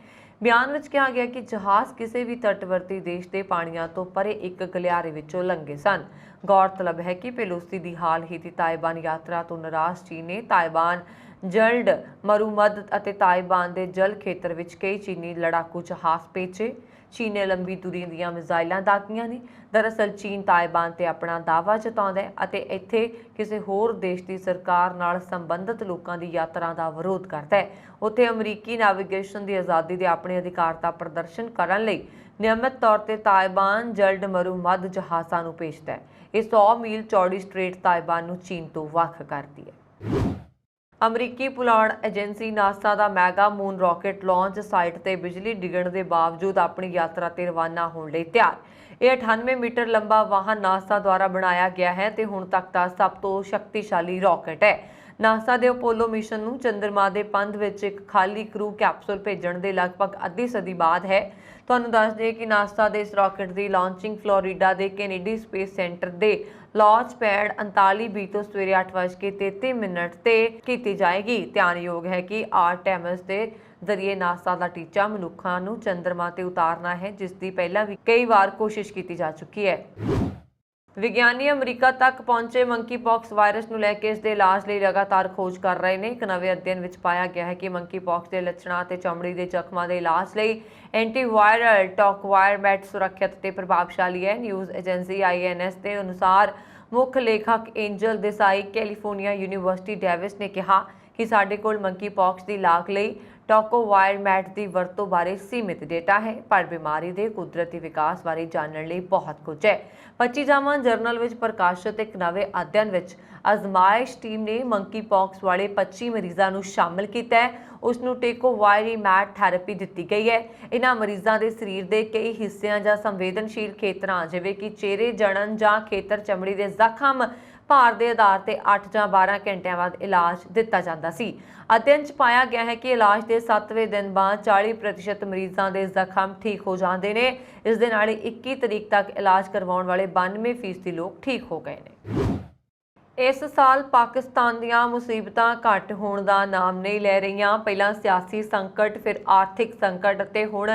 ਬਿਆਨ ਵਿੱਚ ਕਿਹਾ ਗਿਆ ਕਿ ਜਹਾਜ਼ ਕਿਸੇ ਵੀ ਤਟਵਰਤੀ ਦੇਸ਼ ਦੇ ਪਾਣੀਆਂ ਤੋਂ ਪਰੇ ਇੱਕ ਗਲਿਆਰੇ ਵਿੱਚੋਂ ਲੰਘੇ ਸਨ। ਗੌਰਤਲਬ ਹੈ ਕਿ ਪੈਲੋਸੀ ਦੀ ਹਾਲ ਹੀ ਦੀ ਤਾਇਵਾਨ ਯਾਤਰਾ ਤੋਂ ਨਾਰਾਜ਼ ਚੀਨ ਨੇ ਤਾਇਵਾਨ ਜਲਦ ਮਰੂਮਦ ਅਤੇ ਤਾਇਵਾਨ ਦੇ ਜਲ ਖੇਤਰ ਵਿੱਚ ਕਈ ਚੀਨੀ ਲੜਾਕੂ ਜਹਾਜ਼ ਭੇਜੇ। ਚੀਨ ਨੇ ਲੰਬੀ ਦੂਰੀ ਦੀਆਂ ਮਿਜ਼ਾਈਲਾਂ ਦਾਗੀਆਂ ਨੇ। ਦਰਅਸਲ ਚੀਨ ਤਾਇਵਾਨ ਤੇ ਆਪਣਾ ਦਾਅਵਾ ਜਤਾਉਂਦਾ ਹੈ ਅਤੇ ਇੱਥੇ ਕਿਸੇ ਹੋਰ ਦੇਸ਼ ਦੀ ਸਰਕਾਰ ਨਾਲ ਸੰਬੰਧਿਤ ਲੋਕਾਂ ਦੀ ਯਾਤਰਾ ਦਾ ਵਿਰੋਧ ਕਰਦਾ ਹੈ। ਉੱਥੇ ਅਮਰੀਕੀ ਨੈਵੀਗੇਸ਼ਨ ਦੀ ਆਜ਼ਾਦੀ ਦੇ ਆਪਣੇ ਅਧਿਕਾਰ ਦਾ ਪ੍ਰਦਰਸ਼ਨ ਕਰਨ ਲਈ ਨਿਯਮਿਤ ਤੌਰ ਤੇ ਤਾਇਵਾਨ ਜਲਦ ਮਰੂਮਦ ਜਹਾਜ਼ਾਂ ਨੂੰ ਭੇਜਦਾ ਹੈ। ਇਹ 100 ਮੀਲ ਚੌੜੀ ਸਟ੍ਰੇਟ ਤਾਇਵਾਨ ਨੂੰ ਚੀਨ ਤੋਂ ਵੱਖ ਕਰਦੀ ਹੈ। ਅਮਰੀਕੀ ਪੁਲਾੜ ਏਜੰਸੀ ਨਾਸਾ ਦਾ mega moon rocket launch site ਤੇ ਬਿਜਲੀ ਡਿੱਗਣ ਦੇ ਬਾਵਜੂਦ ਆਪਣੀ ਯਾਤਰਾ ਤੇ ਰਵਾਨਾ ਹੋਣ ਲਈ ਤਿਆਰ। ਇਹ 98 ਮੀਟਰ ਲੰਬਾ ਵਾਹਨ ਨਾਸਾ ਦੁਆਰਾ ਬਣਾਇਆ ਗਿਆ ਹੈ ਤੇ ਹੁਣ ਤੱਕ ਦਾ ਸਭ ਤੋਂ ਸ਼ਕਤੀਸ਼ਾਲੀ ਰਾਕੇਟ ਹੈ। ਨਾਸਾ ਦੇ ਅਪੋਲੋ ਮਿਸ਼ਨ ਨੂੰ ਚੰਦਰਮਾ ਦੇ ਪੰਧ ਵਿੱਚ ਇੱਕ ਖਾਲੀ ਕਰੂ ਕੈਪਸੂਲ ਭੇਜਣ ਦੇ ਲਗਭਗ ਅੱਧੀ ਸਦੀ ਬਾਅਦ ਹੈ। ਤੁਹਾਨੂੰ ਦੱਸ ਦਈਏ ਕਿ ਨਾਸਾ ਦੇ ਇਸ ਰਾਕੇਟ ਦੀ ਲਾਂਚਿੰਗ ਫਲੋਰੀਡਾ ਦੇ ਕੈਨੇਡੀ ਸਪੇਸ ਸੈਂਟਰ ਦੇ ਲਾਂਚ ਪੈਡ 39B ਤੋਂ ਸਵੇਰੇ 8:33 ਤੇ ਕੀਤੀ ਜਾਏਗੀ। ਧਿਆਨਯੋਗ ਹੈ ਕਿ ਆਰਟੈਮਿਸ ਦੇ ਜ਼ਰੀਏ ਨਾਸਾ ਦਾ ਟੀਚਾ ਮਨੁੱਖਾਂ ਨੂੰ ਚੰਦਰਮਾ ਤੇ ਉਤਾਰਨਾ ਹੈ, ਜਿਸ ਦੀ ਪਹਿਲਾਂ ਵੀ ਕਈ ਵਾਰ ਕੋਸ਼ਿਸ਼ ਕੀਤੀ ਜਾ ਚੁੱਕੀ ਹੈ। ਵਿਗਿਆਨੀ ਅਮਰੀਕਾ ਤੱਕ ਪਹੁੰਚੇ ਮੰਕੀਪੌਕਸ ਵਾਇਰਸ ਨੂੰ ਲੈ ਕੇ ਇਸ ਦੇ ਇਲਾਜ ਲਈ ਲਗਾਤਾਰ ਖੋਜ ਕਰ ਰਹੇ ਨੇ। ਇੱਕ ਨਵੇਂ ਅਧਿਐਨ ਵਿੱਚ ਪਾਇਆ ਗਿਆ ਹੈ ਕਿ ਮੰਕੀਪੌਕਸ ਦੇ ਲੱਛਣਾਂ ਅਤੇ ਚਮੜੀ ਦੇ ਜ਼ਖਮਾਂ ਦੇ ਇਲਾਜ ਲਈ ਐਂਟੀਵਾਇਰਲ ਟੋਕਵਾਇਰਮੈਟ ਸੁਰੱਖਿਅਤ ਤੇ ਪ੍ਰਭਾਵਸ਼ਾਲੀ ਹੈ। ਨਿਊਜ਼ ਏਜੰਸੀ INS ਦੇ ਅਨੁਸਾਰ ਮੁੱਖ ਲੇਖਕ Angel Desai California university Davis ਨੇ ਕਿਹਾ ਕਿ ਸਾਡੇ ਕੋਲ ਮੰਕੀਪੌਕਸ ਦੀ ਲਾਗ ਲਈ ਟੋਕੋਵਾਇਰਮੈਟ ਦੀ ਵਰਤੋਂ ਬਾਰੇ ਸੀਮਿਤ ਡੇਟਾ ਹੈ, ਪਰ ਬਿਮਾਰੀ ਦੇ ਕੁਦਰਤੀ ਵਿਕਾਸ ਬਾਰੇ ਜਾਣਨ ਲਈ ਬਹੁਤ ਕੁਝ ਹੈ। 25ਵਾਂ ਜਰਨਲ ਵਿੱਚ ਪ੍ਰਕਾਸ਼ਿਤ ਇੱਕ ਨਵੇਂ ਅਧਿਐਨ ਵਿੱਚ ਅਜ਼ਮਾਇਸ਼ ਟੀਮ ਨੇ ਮੰਕੀਪੌਕਸ ਵਾਲੇ 25 ਮਰੀਜ਼ਾਂ ਨੂੰ ਸ਼ਾਮਲ ਕੀਤਾ ਹੈ। ਉਸ ਨੂੰ ਟੋਕੋਵਾਇਰਮੈਟ ਥੈਰੇਪੀ ਦਿੱਤੀ ਗਈ ਹੈ। ਇਹਨਾਂ ਮਰੀਜ਼ਾਂ ਦੇ ਸਰੀਰ ਦੇ ਕਈ ਹਿੱਸਿਆਂ ਜਾਂ ਸੰਵੇਦਨਸ਼ੀਲ ਖੇਤਰਾਂ ਜਿਵੇਂ ਕਿ ਚਿਹਰੇ, ਜਣਨ ਜਾਂ ਖੇਤਰ ਚਮੜੀ ਦੇ ਜ਼ਖਮ ਭਾਰ ਦੇ ਆਧਾਰ ਤੇ 8 ਜਾਂ 12 ਘੰਟਿਆਂ ਬਾਅਦ ਇਲਾਜ ਦਿੱਤਾ ਜਾਂਦਾ ਸੀ। ਅਧਿਐਨ 'ਚ ਪਾਇਆ ਗਿਆ ਹੈ ਕਿ ਇਲਾਜ ਦੇ 7ਵੇਂ ਦਿਨ ਬਾਅਦ 40% ਮਰੀਜ਼ਾਂ ਦੇ ਜ਼ਖਮ ਠੀਕ ਹੋ ਜਾਂਦੇ ਨੇ। ਇਸ ਦੇ ਨਾਲ 21 ਤਰੀਕ ਤੱਕ ਇਲਾਜ ਕਰਵਾਉਣ ਵਾਲੇ 92% ਲੋਕ ਠੀਕ ਹੋ ਗਏ ਨੇ। ਇਸ ਸਾਲ ਪਾਕਿਸਤਾਨ ਦੀਆਂ ਮੁਸੀਬਤਾਂ ਘੱਟ ਹੋਣ ਦਾ ਨਾਮ ਨਹੀਂ ਲੈ ਰਹੀਆਂ। ਪਹਿਲਾਂ ਸਿਆਸੀ ਸੰਕਟ, ਫਿਰ ਆਰਥਿਕ ਸੰਕਟ ਅਤੇ ਹੁਣ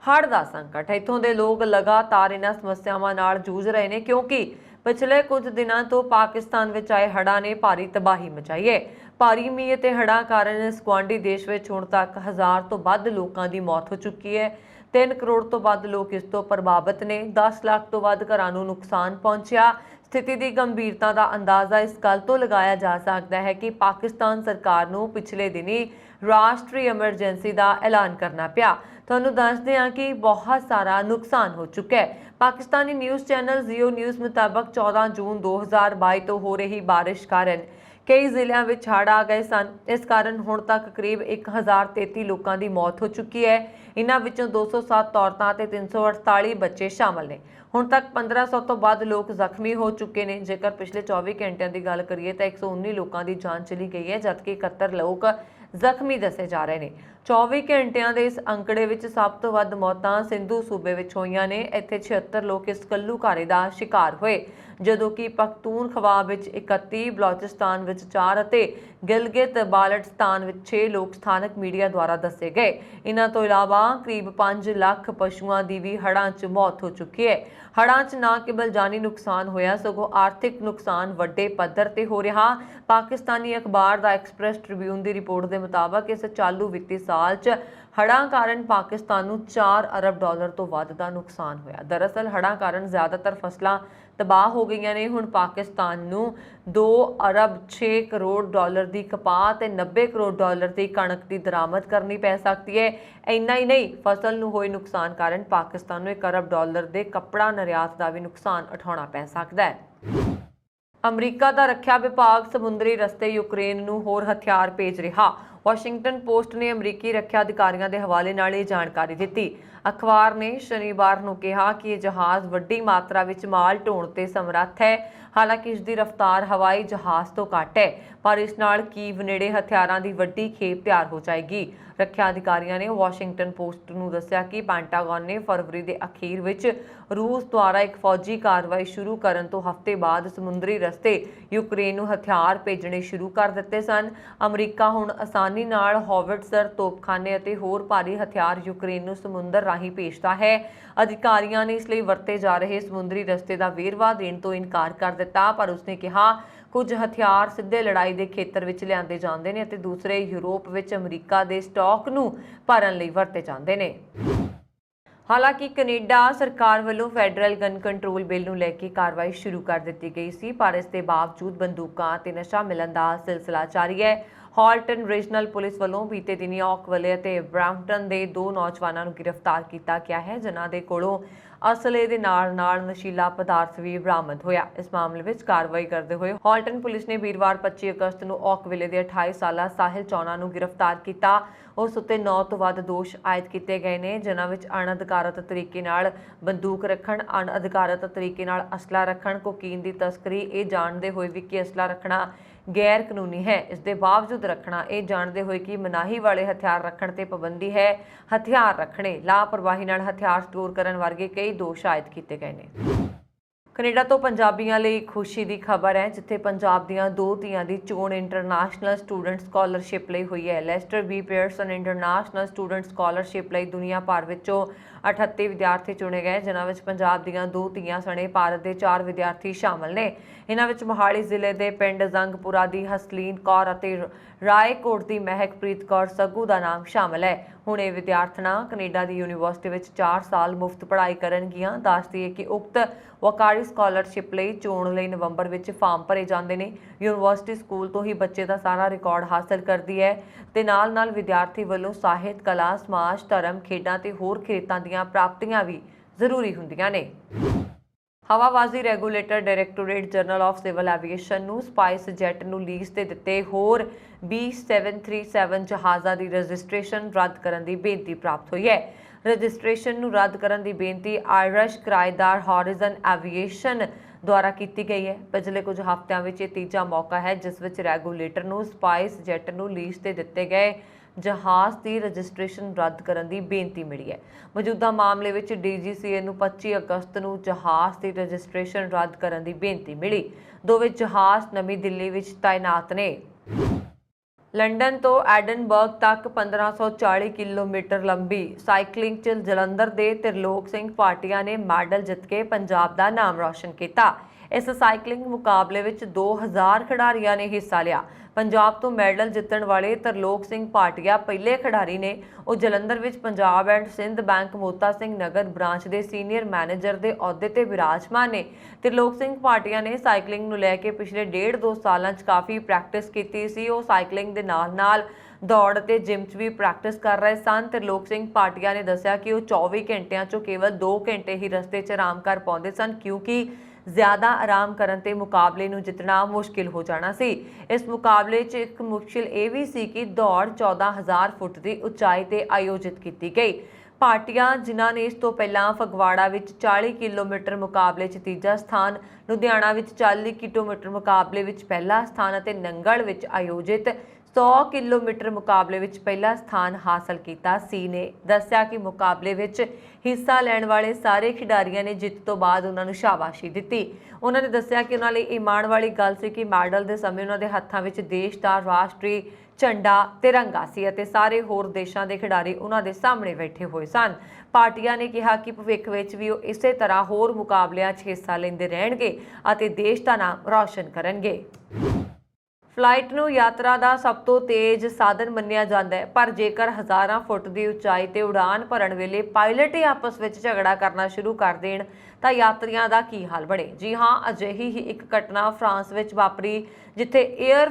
ਹੜ੍ਹ ਦਾ ਸੰਕਟ। ਇੱਥੋਂ ਦੇ ਲੋਕ ਲਗਾਤਾਰ ਇਹਨਾਂ ਸਮੱਸਿਆਵਾਂ ਨਾਲ ਜੂਝ ਰਹੇ ਨੇ ਕਿਉਂਕਿ ਪਿਛਲੇ ਕੁਝ ਦਿਨਾਂ ਤੋਂ ਪਾਕਿਸਤਾਨ ਵਿੱਚ ਆਏ ਹੜ੍ਹਾਂ ਨੇ ਭਾਰੀ ਤਬਾਹੀ ਮਚਾਈ ਹੈ। ਭਾਰੀ ਮੀਂਹ ਅਤੇ ਹੜ੍ਹਾਂ ਕਾਰਨ ਇਸ ਗੁਆਂਢੀ ਦੇਸ਼ ਵਿੱਚ ਹੁਣ ਤੱਕ 1000 ਤੋਂ ਵੱਧ ਲੋਕਾਂ ਦੀ ਮੌਤ ਹੋ ਚੁੱਕੀ ਹੈ। 3 ਕਰੋੜ ਤੋਂ ਵੱਧ ਲੋਕ ਇਸ ਤੋਂ ਪ੍ਰਭਾਵਿਤ ਨੇ। 10 ਲੱਖ ਤੋਂ ਵੱਧ ਘਰਾਂ ਨੂੰ ਨੁਕਸਾਨ ਪਹੁੰਚਿਆ। ਸਥਿਤੀ ਦੀ ਗੰਭੀਰਤਾ ਦਾ ਅੰਦਾਜ਼ਾ ਇਸ ਗੱਲ ਤੋਂ ਲਗਾਇਆ ਜਾ ਸਕਦਾ ਹੈ ਕਿ ਪਾਕਿਸਤਾਨ ਸਰਕਾਰ ਨੂੰ ਪਿਛਲੇ ਦਿਨੀ ਰਾਸ਼ਟਰੀ ਐਮਰਜੈਂਸੀ ਦਾ ਐਲਾਨ ਕਰਨਾ ਪਿਆ। ਤੁਹਾਨੂੰ ਦੱਸਦੇ ਹਾਂ ਕਿ ਬਹੁਤ ਸਾਰਾ ਨੁਕਸਾਨ ਹੋ ਚੁੱਕਾ ਹੈ। ਪਾਕਿਸਤਾਨੀ ਨਿਊਜ਼ ਚੈਨਲ ਜ਼ੀਓ ਨਿਊਜ਼ ਮੁਤਾਬਕ 14 ਜੂਨ 2022 ਤੋਂ ਹੋ ਰਹੀ ਬਾਰਿਸ਼ ਕਾਰਨ ਕਈ ਜ਼ਿਲ੍ਹਿਆਂ ਵਿੱਚ ਹੜ੍ਹ ਆ ਗਏ ਸਨ। ਇਸ ਕਾਰਨ ਹੁਣ ਤੱਕ ਕਰੀਬ 1033 ਲੋਕਾਂ ਦੀ ਮੌਤ ਹੋ ਚੁੱਕੀ ਹੈ। ਇਹਨਾਂ ਵਿੱਚੋਂ 207 ਔਰਤਾਂ ਤੇ 348 ਬੱਚੇ ਸ਼ਾਮਲ ਨੇ। ਹੁਣ ਤੱਕ 1500 ਤੋਂ ਵੱਧ ਲੋਕ ਜ਼ਖਮੀ ਹੋ ਚੁੱਕੇ ਨੇ। ਜੇਕਰ ਪਿਛਲੇ 24 ਘੰਟਿਆਂ ਦੀ ਗੱਲ ਕਰੀਏ ਤਾਂ 119 ਲੋਕਾਂ ਦੀ ਜਾਨ ਚਲੀ ਗਈ ਹੈ, ਜਦਕਿ 71 ਲੋਕ ਜ਼ਖਮੀ ਦੱਸੇ ਜਾ ਰਹੇ ਨੇ। 24 ਘੰਟਿਆਂ ਦੇ ਇਸ ਅੰਕੜੇ ਵਿੱਚ ਸਭ ਤੋਂ ਵੱਧ ਮੌਤਾਂ ਸਿੰਧੂ ਸੂਬੇ ਵਿੱਚ ਹੋਈਆਂ ਨੇ। ਇੱਥੇ 76 ਲੋਕ ਇਸ ਘੱਲੂਘਾਰੇ ਦਾ ਸ਼ਿਕਾਰ ਹੋਏ, ਜਦੋਂ ਕਿ ਪਖਤੂਨਖਵਾ ਵਿੱਚ 31, ਬਲੋਚਿਸਤਾਨ ਵਿੱਚ 4 ਅਤੇ ਗਿਲਗਿਤ ਬਾਲਟਿਸਤਾਨ ਵਿੱਚ 6 ਲੋਕ ਸਥਾਨਕ ਮੀਡੀਆ ਦੁਆਰਾ ਦੱਸੇ ਗਏ। ਇਹਨਾਂ ਤੋਂ ਇਲਾਵਾ ਕਰੀਬ 5 ਲੱਖ ਪਸ਼ੂਆਂ ਦੀ ਵੀ ਹੜ੍ਹਾਂ 'ਚ ਮੌਤ ਹੋ ਚੁੱਕੀ ਹੈ। ਹੜ੍ਹਾਂ 'ਚ ਨਾ ਕੇਵਲ ਜਾਨੀ ਨੁਕਸਾਨ ਹੋਇਆ, ਸਗੋਂ ਆਰਥਿਕ ਨੁਕਸਾਨ ਵੱਡੇ ਪੱਧਰ ਤੇ ਹੋ ਰਿਹਾ। ਪਾਕਿਸਤਾਨੀ ਅਖਬਾਰ ਦਾ ਐਕਸਪ੍ਰੈਸ ਟ੍ਰਿਬਿਊਨ ਦੀ ਰਿਪੋਰਟ ਦੇ ਮੁਤਾਬਕ ਇਸ ਚਾਲੂ ਵਿੱਤੀ ਸਾਲ 'ਚ ਹੜ੍ਹਾਂ ਕਾਰਨ ਪਾਕਿਸਤਾਨ ਨੂੰ 4 ਅਰਬ ਡਾਲਰ ਤੋਂ ਵੱਧ ਦਾ ਨੁਕਸਾਨ ਹੋਇਆ। ਦਰਅਸਲ ਹੜ੍ਹਾਂ ਕਾਰਨ ਜ਼ਿਆਦਾਤਰ ਫਸਲਾਂ ਤਬਾਹ ਹੋ ਗਈਆਂ ਨੇ। ਹੁਣ ਪਾਕਿਸਤਾਨ ਨੂੰ 2 ਅਰਬ 6 ਕਰੋੜ ਡਾਲਰ ਦੀ ਕਪਾਹ ਤੇ 90 ਕਰੋੜ ਡਾਲਰ ਦੀ ਕਣਕ ਦੀ ਦਰਾਮਦ ਕਰਨੀ ਪੈ ਸਕਦੀ ਹੈ। ਇੰਨਾ ਹੀ ਨਹੀਂ, ਫਸਲ ਨੂੰ ਹੋਏ ਨੁਕਸਾਨ ਕਾਰਨ ਪਾਕਿਸਤਾਨ ਨੂੰ 1 ਅਰਬ ਡਾਲਰ ਦੇ ਕੱਪੜਾ ਨਿਰਯਾਤ ਦਾ ਵੀ ਨੁਕਸਾਨ ਉਠਾਉਣਾ ਪੈ ਸਕਦਾ ਹੈ। ਅਮਰੀਕਾ ਦਾ ਰੱਖਿਆ ਵਿਭਾਗ ਸਮੁੰਦਰੀ ਰਸਤੇ ਯੂਕਰੇਨ ਨੂੰ ਹੋਰ ਹਥਿਆਰ ਭੇਜ ਰਿਹਾ। ਵਾਸ਼ਿੰਗਟਨ ਪੋਸਟ ਨੇ ਅਮਰੀਕੀ ਰੱਖਿਆ ਅਧਿਕਾਰੀਆਂ ਦੇ ਹਵਾਲੇ ਨਾਲ ਇਹ ਜਾਣਕਾਰੀ ਦਿੱਤੀ। ਅਖਬਾਰ ਨੇ ਸ਼ਨੀਵਾਰ ਨੂੰ ਕਿਹਾ ਕਿ ਇਹ ਜਹਾਜ਼ ਵੱਡੀ ਮਾਤਰਾ ਵਿੱਚ ਮਾਲ ਢੋਣ ਤੇ ਸਮਰੱਥ ਹੈ। ਹਾਲਾਂਕਿ ਇਸ ਦੀ ਰਫ਼ਤਾਰ ਹਵਾਈ ਜਹਾਜ਼ ਤੋਂ ਘੱਟ ਹੈ, ਪਰ ਇਸ ਨਾਲ ਕੀਵ ਨੇੜੇ ਹਥਿਆਰਾਂ ਦੀ ਵੱਡੀ ਖੇਪ ਤਿਆਰ ਹੋ ਜਾਏਗੀ। ਰੱਖਿਆ ਅਧਿਕਾਰੀਆਂ ਨੇ ਵਾਸ਼ਿੰਗਟਨ ਪੋਸਟ ਨੂੰ ਦੱਸਿਆ ਕਿ ਪੈਂਟਾਗਨ ਨੇ ਫਰਵਰੀ ਦੇ ਅਖੀਰ ਵਿੱਚ ਰੂਸ ਦੁਆਰਾ ਇੱਕ ਫੌਜੀ ਕਾਰਵਾਈ ਸ਼ੁਰੂ ਕਰਨ ਤੋਂ ਹਫ਼ਤੇ ਬਾਅਦ ਸਮੁੰਦਰੀ ਰਸਤੇ ਯੂਕਰੇਨ ਨੂੰ ਹਥਿਆਰ ਭੇਜਣੇ ਸ਼ੁਰੂ ਕਰ ਦਿੱਤੇ ਸਨ। ਅਮਰੀਕਾ ਹੁਣ ਆਸਾਨੀ ਨਾਲ ਹੌਵਿਟਜ਼ਰ, ਤੋਪਖਾਨੇ ਅਤੇ ਹੋਰ ਭਾਰੀ ਹਥਿਆਰ ਯੂਕਰੇਨ ਨੂੰ ਸਮੁੰਦਰ ਰਾਹੀਂ ਭੇਜਦਾ ਹੈ। ਅਧਿਕਾਰੀਆਂ ਨੇ ਇਸ ਲਈ ਵਰਤੇ ਜਾ ਰਹੇ ਸਮੁੰਦਰੀ ਰਸਤੇ ਦਾ ਵੇਰਵਾ ਦੇਣ ਤੋਂ ਇਨਕਾਰ ਕਰ ਦਿੱਤਾ, ਪਰ ਉਸਨੇ ਕਿਹਾ ਕੁਝ ਹਥਿਆਰ ਸਿੱਧੇ ਲੜਾਈ ਦੇ ਖੇਤਰ ਵਿੱਚ ਲਿਆਂਦੇ ਜਾਂਦੇ ਨੇ ਅਤੇ ਦੂਸਰੇ ਯੂਰਪ ਵਿੱਚ ਅਮਰੀਕਾ ਦੇ ਸਟਾਕ ਨੂੰ ਭਰਨ ਲਈ ਵਰਤੇ ਜਾਂਦੇ ਨੇ। ਹਾਲਾਂਕਿ ਕੈਨੇਡਾ ਸਰਕਾਰ ਵੱਲੋਂ ਫੈਡਰਲ ਗਨ ਕੰਟਰੋਲ ਬਿੱਲ ਨੂੰ ਲੈ ਕੇ ਕਾਰਵਾਈ ਸ਼ੁਰੂ ਕਰ ਦਿੱਤੀ ਗਈ ਸੀ, ਪਰ ਇਸ ਦੇ ਬਾਵਜੂਦ ਬੰਦੂਕਾਂ ਤੇ ਨਸ਼ਾ ਮਿਲਣ ਦਾ ਸਿਲਸਿਲਾ ਜਾਰੀ ਹੈ। ਹਾਲਟਨ ਰੀਜਨਲ ਪੁਲਿਸ ਵੱਲੋਂ ਬੀਤੇ ਦਿਨੀ ਔਕਵਿਲੇ ਅਤੇ ਬ੍ਰੈਂਪਟਨ ਦੇ 2 ਨੌਜਵਾਨਾਂ ਨੂੰ ਗ੍ਰਿਫਤਾਰ ਕੀਤਾ ਗਿਆ ਹੈ, ਜਿਨ੍ਹਾਂ ਦੇ ਕੋਲੋਂ ਅਸਲੇ ਦੇ ਨਾਲ ਨਸ਼ੀਲਾ ਪਦਾਰਥ ਵੀ ਬਰਾਮਦ ਹੋਇਆ। ਇਸ ਮਾਮਲੇ ਵਿੱਚ ਕਾਰਵਾਈ ਕਰਦੇ ਹੋਏ ਹਾਲਟਨ ਪੁਲਿਸ ਨੇ ਵੀਰਵਾਰ 25 ਅਗਸਤ ਨੂੰ ਔਕਵਿਲੇ ਦੇ 28 ਸਾਲਾ ਸਾਹਿਲ ਚੌਨਾ ਨੂੰ ਗ੍ਰਿਫਤਾਰ ਕੀਤਾ। ਉਸ ਉੱਤੇ 9 ਤੋਂ ਵੱਧ ਦੋਸ਼ ਆਇਦ ਕੀਤੇ ਗਏ ਨੇ, ਜਿਨ੍ਹਾਂ ਵਿੱਚ ਅਣਅਧਿਕਾਰਤ ਤਰੀਕੇ ਨਾਲ ਬੰਦੂਕ ਰੱਖਣ, ਅਣਅਧਿਕਾਰਤ ਤਰੀਕੇ ਨਾਲ ਅਸਲਾ ਰੱਖਣ, ਕੋਕੀਨ ਦੀ ਤਸਕਰੀ, ਇਹ ਜਾਣਦੇ ਹੋਏ ਵੀ ਕਿ ਅਸਲਾ ਰੱਖਣਾ ਗੈਰ ਕਾਨੂੰਨੀ ਹੈ, ਇਸ ਦੇ ਬਾਵਜੂਦ ਰੱਖਣਾ, ਇਹ ਜਾਣਦੇ ਹੋਏ ਕਿ ਮਨਾਹੀ ਵਾਲੇ ਹਥਿਆਰ ਰੱਖਣ ਤੇ ਪਾਬੰਦੀ ਹੈ, ਹਥਿਆਰ ਰੱਖਣੇ, ਲਾਪਰਵਾਹੀ ਨਾਲ ਹਥਿਆਰ ਸਟੋਰ ਕਰਨ ਵਰਗੇ ਕਈ ਦੋਸ਼ ਆਇਦ ਕੀਤੇ ਗਏ ਨੇ। ਕੈਨੇਡਾ ਤੋਂ ਪੰਜਾਬੀਆਂ ਲਈ ਖੁਸ਼ੀ ਦੀ ਖਬਰ ਹੈ, ਜਿੱਥੇ ਪੰਜਾਬ ਦੀਆਂ 2 ਧੀਆਂ ਦੀ ਚੋਣ ਇੰਟਰਨੈਸ਼ਨਲ ਸਟੂਡੈਂਟ ਸਕਾਲਰਸ਼ਿਪ ਲਈ ਹੋਈ ਹੈ। Leicester B Pearson international student scholarship ਲਈ ਦੁਨੀਆ ਭਰ ਵਿੱਚੋਂ 38 ਵਿਦਿਆਰਥੀ ਚੁਣੇ ਗਏ, ਜਿਨ੍ਹਾਂ ਵਿੱਚ ਪੰਜਾਬ ਦੀਆਂ 2 ਧੀਆਂ ਸਣੇ ਭਾਰਤ ਦੇ 4 ਵਿਦਿਆਰਥੀ ਸ਼ਾਮਲ ਨੇ। ਇਹਨਾਂ ਵਿੱਚ ਮੋਹਾਲੀ ਜ਼ਿਲ੍ਹੇ ਦੇ ਪਿੰਡ ਜ਼ੰਗਪੁਰਾ ਦੀ ਹਸਲੀਨ ਕੌਰ ਅਤੇ ਰਾਏਕੋਟ ਦੀ ਮਹਿਕਪ੍ਰੀਤ ਕੌਰ ਸੱਗੂ ਦਾ ਨਾਮ ਸ਼ਾਮਲ ਹੈ। ਹੁਣ ਇਹ ਵਿਦਿਆਰਥਣਾਂ ਕੈਨੇਡਾ ਦੀ ਯੂਨੀਵਰਸਿਟੀ ਵਿੱਚ 4 ਸਾਲ ਮੁਫਤ ਪੜ੍ਹਾਈ ਕਰਨਗੀਆਂ। ਦੱਸਦੀ ਹੈ ਕਿ ਉਕਤ ਵਕਾਰੀ ਸਕਾਲਰਸ਼ਿਪ ਲਈ ਚੋਣ ਲਈ ਨਵੰਬਰ ਵਿੱਚ ਫਾਰਮ ਭਰੇ ਜਾਂਦੇ ਨੇ। ਯੂਨੀਵਰਸਿਟੀ ਸਕੂਲ ਤੋਂ ਹੀ ਬੱਚੇ ਦਾ ਸਾਰਾ ਰਿਕਾਰਡ ਹਾਸਲ ਕਰਦੀ ਹੈ ਤੇ ਨਾਲ ਵਿਦਿਆਰਥੀ ਵੱਲੋਂ ਸਾਹਿਤ, ਕਲਾ, ਸਮਾਜ, ਧਰਮ, ਖੇਡਾਂ ਤੇ ਹੋਰ ਖੇਤਰਾਂ ਦੀਆਂ ਪ੍ਰਾਪਤੀਆਂ ਵੀ ਜ਼ਰੂਰੀ ਹੁੰਦੀਆਂ ਨੇ। ਹਵਾਬਾਜ਼ੀ regulator Directorate General of Civil Aviation ਨੂੰ ਸਪਾਈਸ ਜੈਟ ਨੂੰ ਲੀਜ਼ ਤੇ ਦਿੱਤੇ ਹੋਰ B737 ਜਹਾਜ਼ਾਂ ਦੀ ਰਜਿਸਟ੍ਰੇਸ਼ਨ ਰੱਦ ਕਰਨ ਦੀ ਬੇਨਤੀ ਪ੍ਰਾਪਤ ਹੋਈ ਹੈ। ਰਜਿਸਟ੍ਰੇਸ਼ਨ ਨੂੰ ਰੱਦ ਕਰਨ ਦੀ ਬੇਨਤੀ ਆਇਰਿਸ਼ ਕਿਰਾਏਦਾਰ ਹੌਰਿਜ਼ਨ ਐਵੀਏਸ਼ਨ ਦੁਆਰਾ ਕੀਤੀ ਗਈ ਹੈ। ਪਿਛਲੇ ਕੁਝ ਹਫ਼ਤਿਆਂ ਵਿੱਚ ਇਹ ਤੀਜਾ ਮੌਕਾ ਹੈ ਜਿਸ ਵਿੱਚ ਰੈਗੂਲੇਟਰ ਨੂੰ ਸਪਾਈਸ ਜੈਟ ਨੂੰ ਲੀਜ਼ ਤੇ ਦਿੱਤੇ ਗਏ ਜਹਾਜ਼ ਦੀ ਰਜਿਸਟ੍ਰੇਸ਼ਨ ਰੱਦ ਕਰਨ ਦੀ ਬੇਨਤੀ ਮਿਲੀ ਹੈ। ਮੌਜੂਦਾ ਮਾਮਲੇ ਵਿੱਚ DGCA ਨੂੰ 25 ਅਗਸਤ ਨੂੰ ਜਹਾਜ਼ ਦੀ ਰਜਿਸਟ੍ਰੇਸ਼ਨ ਰੱਦ ਕਰਨ ਦੀ ਬੇਨਤੀ ਮਿਲੀ। ਦੋਵੇਂ ਜਹਾਜ਼ ਨਵੀਂ ਦਿੱਲੀ ਵਿੱਚ ਤਾਇਨਾਤ ਨੇ। ਲੰਡਨ ਤੋਂ ਐਡਨਬਰਗ ਤੱਕ 1540 ਕਿਲੋਮੀਟਰ ਲੰਬੀ ਸਾਈਕਲਿੰਗ 'ਚ ਜਲੰਧਰ ਦੇ ਤਿਰਲੋਕ ਸਿੰਘ ਭਾਟੀਆ ਨੇ ਮੈਡਲ ਜਿੱਤ ਕੇ ਪੰਜਾਬ ਦਾ ਨਾਮ ਰੌਸ਼ਨ ਕੀਤਾ। ਇਸ ਸਾਈਕਲਿੰਗ ਮੁਕਾਬਲੇ ਵਿੱਚ 2000 ਖਿਡਾਰੀਆਂ ਨੇ ਹਿੱਸਾ ਲਿਆ। ਪੰਜਾਬ ਤੋਂ ਮੈਡਲ ਜਿੱਤਣ ਵਾਲੇ ਤਰਲੋਕ ਸਿੰਘ ਭਾਟੀਆ ਪਹਿਲੇ ਖਿਡਾਰੀ ਨੇ। ਉਹ ਜਲੰਧਰ ਵਿੱਚ Punjab and Sind bank Mota Singh Nagar branch ਦੇ ਸੀਨੀਅਰ ਮੈਨੇਜਰ ਦੇ ਅਹੁਦੇ ਤੇ ਵਿਰਾਜਮਾਨ ਨੇ। ਤਰਲੋਕ ਸਿੰਘ ਭਾਟੀਆ ਨੇ ਸਾਈਕਲਿੰਗ ਨੂੰ ਲੈ ਕੇ ਪਿਛਲੇ 1.5-2 ਸਾਲਾਂ 'ਚ ਕਾਫੀ ਪ੍ਰੈਕਟਿਸ ਕੀਤੀ ਸੀ। ਉਹ ਸਾਈਕਲਿੰਗ ਦੇ ਨਾਲ ਦੌੜ ਅਤੇ ਜਿਮ 'ਚ ਵੀ ਪ੍ਰੈਕਟਿਸ ਕਰ ਰਹੇ ਸਨ। ਤਰਲੋਕ ਸਿੰਘ ਭਾਟੀਆ ਨੇ ਦੱਸਿਆ ਕਿ ਉਹ 24 ਘੰਟਿਆਂ 'ਚੋਂ ਕੇਵਲ 2 ਘੰਟੇ ਹੀ ਰਸਤੇ 'ਚ ਆਰਾਮ ਕਰ ਪਾਉਂਦੇ ਸਨ, ਕਿਉਂਕਿ ਜ਼ਿਆਦਾ ਆਰਾਮ ਕਰਨ ਤੇ ਮੁਕਾਬਲੇ ਨੂੰ ਜਿੱਤਣਾ ਮੁਸ਼ਕਿਲ ਹੋ ਜਾਣਾ ਸੀ। ਇਸ ਮੁਕਾਬਲੇ 'ਚ ਇੱਕ ਮੁਸ਼ਕਿਲ ਇਹ ਵੀ ਸੀ ਕਿ ਦੌੜ 14,000 ਫੁੱਟ ਦੀ ਉਚਾਈ ਤੇ ਆਯੋਜਿਤ ਕੀਤੀ ਗਈ। ਭਾਟੀਆ, ਜਿਨ੍ਹਾਂ ਨੇ ਇਸ ਤੋਂ ਪਹਿਲਾਂ ਫਗਵਾੜਾ ਵਿੱਚ 40 ਕਿਲੋਮੀਟਰ ਮੁਕਾਬਲੇ 'ਚ ਤੀਜਾ ਸਥਾਨ, ਲੁਧਿਆਣਾ ਵਿੱਚ 40 ਕਿਲੋਮੀਟਰ ਮੁਕਾਬਲੇ ਵਿੱਚ ਪਹਿਲਾ ਸਥਾਨ ਅਤੇ ਨੰਗਲ ਵਿੱਚ ਆਯੋਜਿਤ 100 ਕਿਲੋਮੀਟਰ ਮੁਕਾਬਲੇ ਵਿੱਚ ਪਹਿਲਾ ਸਥਾਨ ਹਾਸਲ ਕੀਤਾ। ਸੀ ਨੇ ਦੱਸਿਆ ਕਿ ਮੁਕਾਬਲੇ ਵਿੱਚ ਹਿੱਸਾ ਲੈਣ ਵਾਲੇ ਸਾਰੇ ਖਿਡਾਰੀਆਂ ਨੇ ਜਿੱਤ ਤੋਂ ਬਾਅਦ ਉਹਨਾਂ ਨੂੰ ਸ਼ਾਬਾਸ਼ੀ ਦਿੱਤੀ। ਉਹਨਾਂ ਨੇ ਦੱਸਿਆ ਕਿ ਉਹਨਾਂ ਲਈ ਇਹ ਮਾਣ ਵਾਲੀ ਗੱਲ ਸੀ ਕਿ ਮੈਡਲ ਦੇ ਸਮੇਂ ਉਹਨਾਂ ਦੇ ਹੱਥਾਂ ਵਿੱਚ ਦੇਸ਼ ਦਾ ਰਾਸ਼ਟਰੀ ਝੰਡਾ ਤਿਰੰਗਾ ਸੀ ਅਤੇ ਸਾਰੇ ਹੋਰ ਦੇਸ਼ਾਂ ਦੇ ਖਿਡਾਰੀ ਉਹਨਾਂ ਦੇ ਸਾਹਮਣੇ ਬੈਠੇ ਹੋਏ ਸਨ। ਭਾਟੀਆ ਨੇ ਕਿਹਾ ਕਿ ਭਵਿੱਖ ਵਿੱਚ ਵੀ ਉਹ ਇਸੇ ਤਰ੍ਹਾਂ ਹੋਰ ਮੁਕਾਬਲਿਆਂ 'ਚ ਹਿੱਸਾ ਲੈਂਦੇ ਰਹਿਣਗੇ ਅਤੇ ਦੇਸ਼ ਦਾ ਨਾਮ ਰੌਸ਼ਨ ਕਰਨਗੇ। ਫਲਾਈਟ ਨੂੰ ਯਾਤਰਾ ਦਾ ਸਭ ਤੋਂ ਤੇਜ਼ ਸਾਧਨ ਮੰਨਿਆ ਜਾਂਦਾ ਹੈ, ਪਰ ਜੇਕਰ ਹਜ਼ਾਰਾਂ ਫੁੱਟ ਦੀ ਉਚਾਈ ਤੇ ਉਡਾਨ ਭਰਨ ਵੇਲੇ ਪਾਇਲਟ ਹੀ ਆਪਸ ਵਿੱਚ ਝਗੜਾ ਕਰਨਾ ਸ਼ੁਰੂ ਕਰ ਦੇਣ ਤਾਂ ਯਾਤਰੀਆਂ ਦਾ ਕੀ ਹਾਲ ਬਣੇ। ਜੀ ਹਾਂ, ਅਜਿਹੀ ਹੀ ਇੱਕ ਘਟਨਾ ਫਰਾਂਸ ਵਿੱਚ ਵਾਪਰੀ ਜਿੱਥੇ ਏਅਰ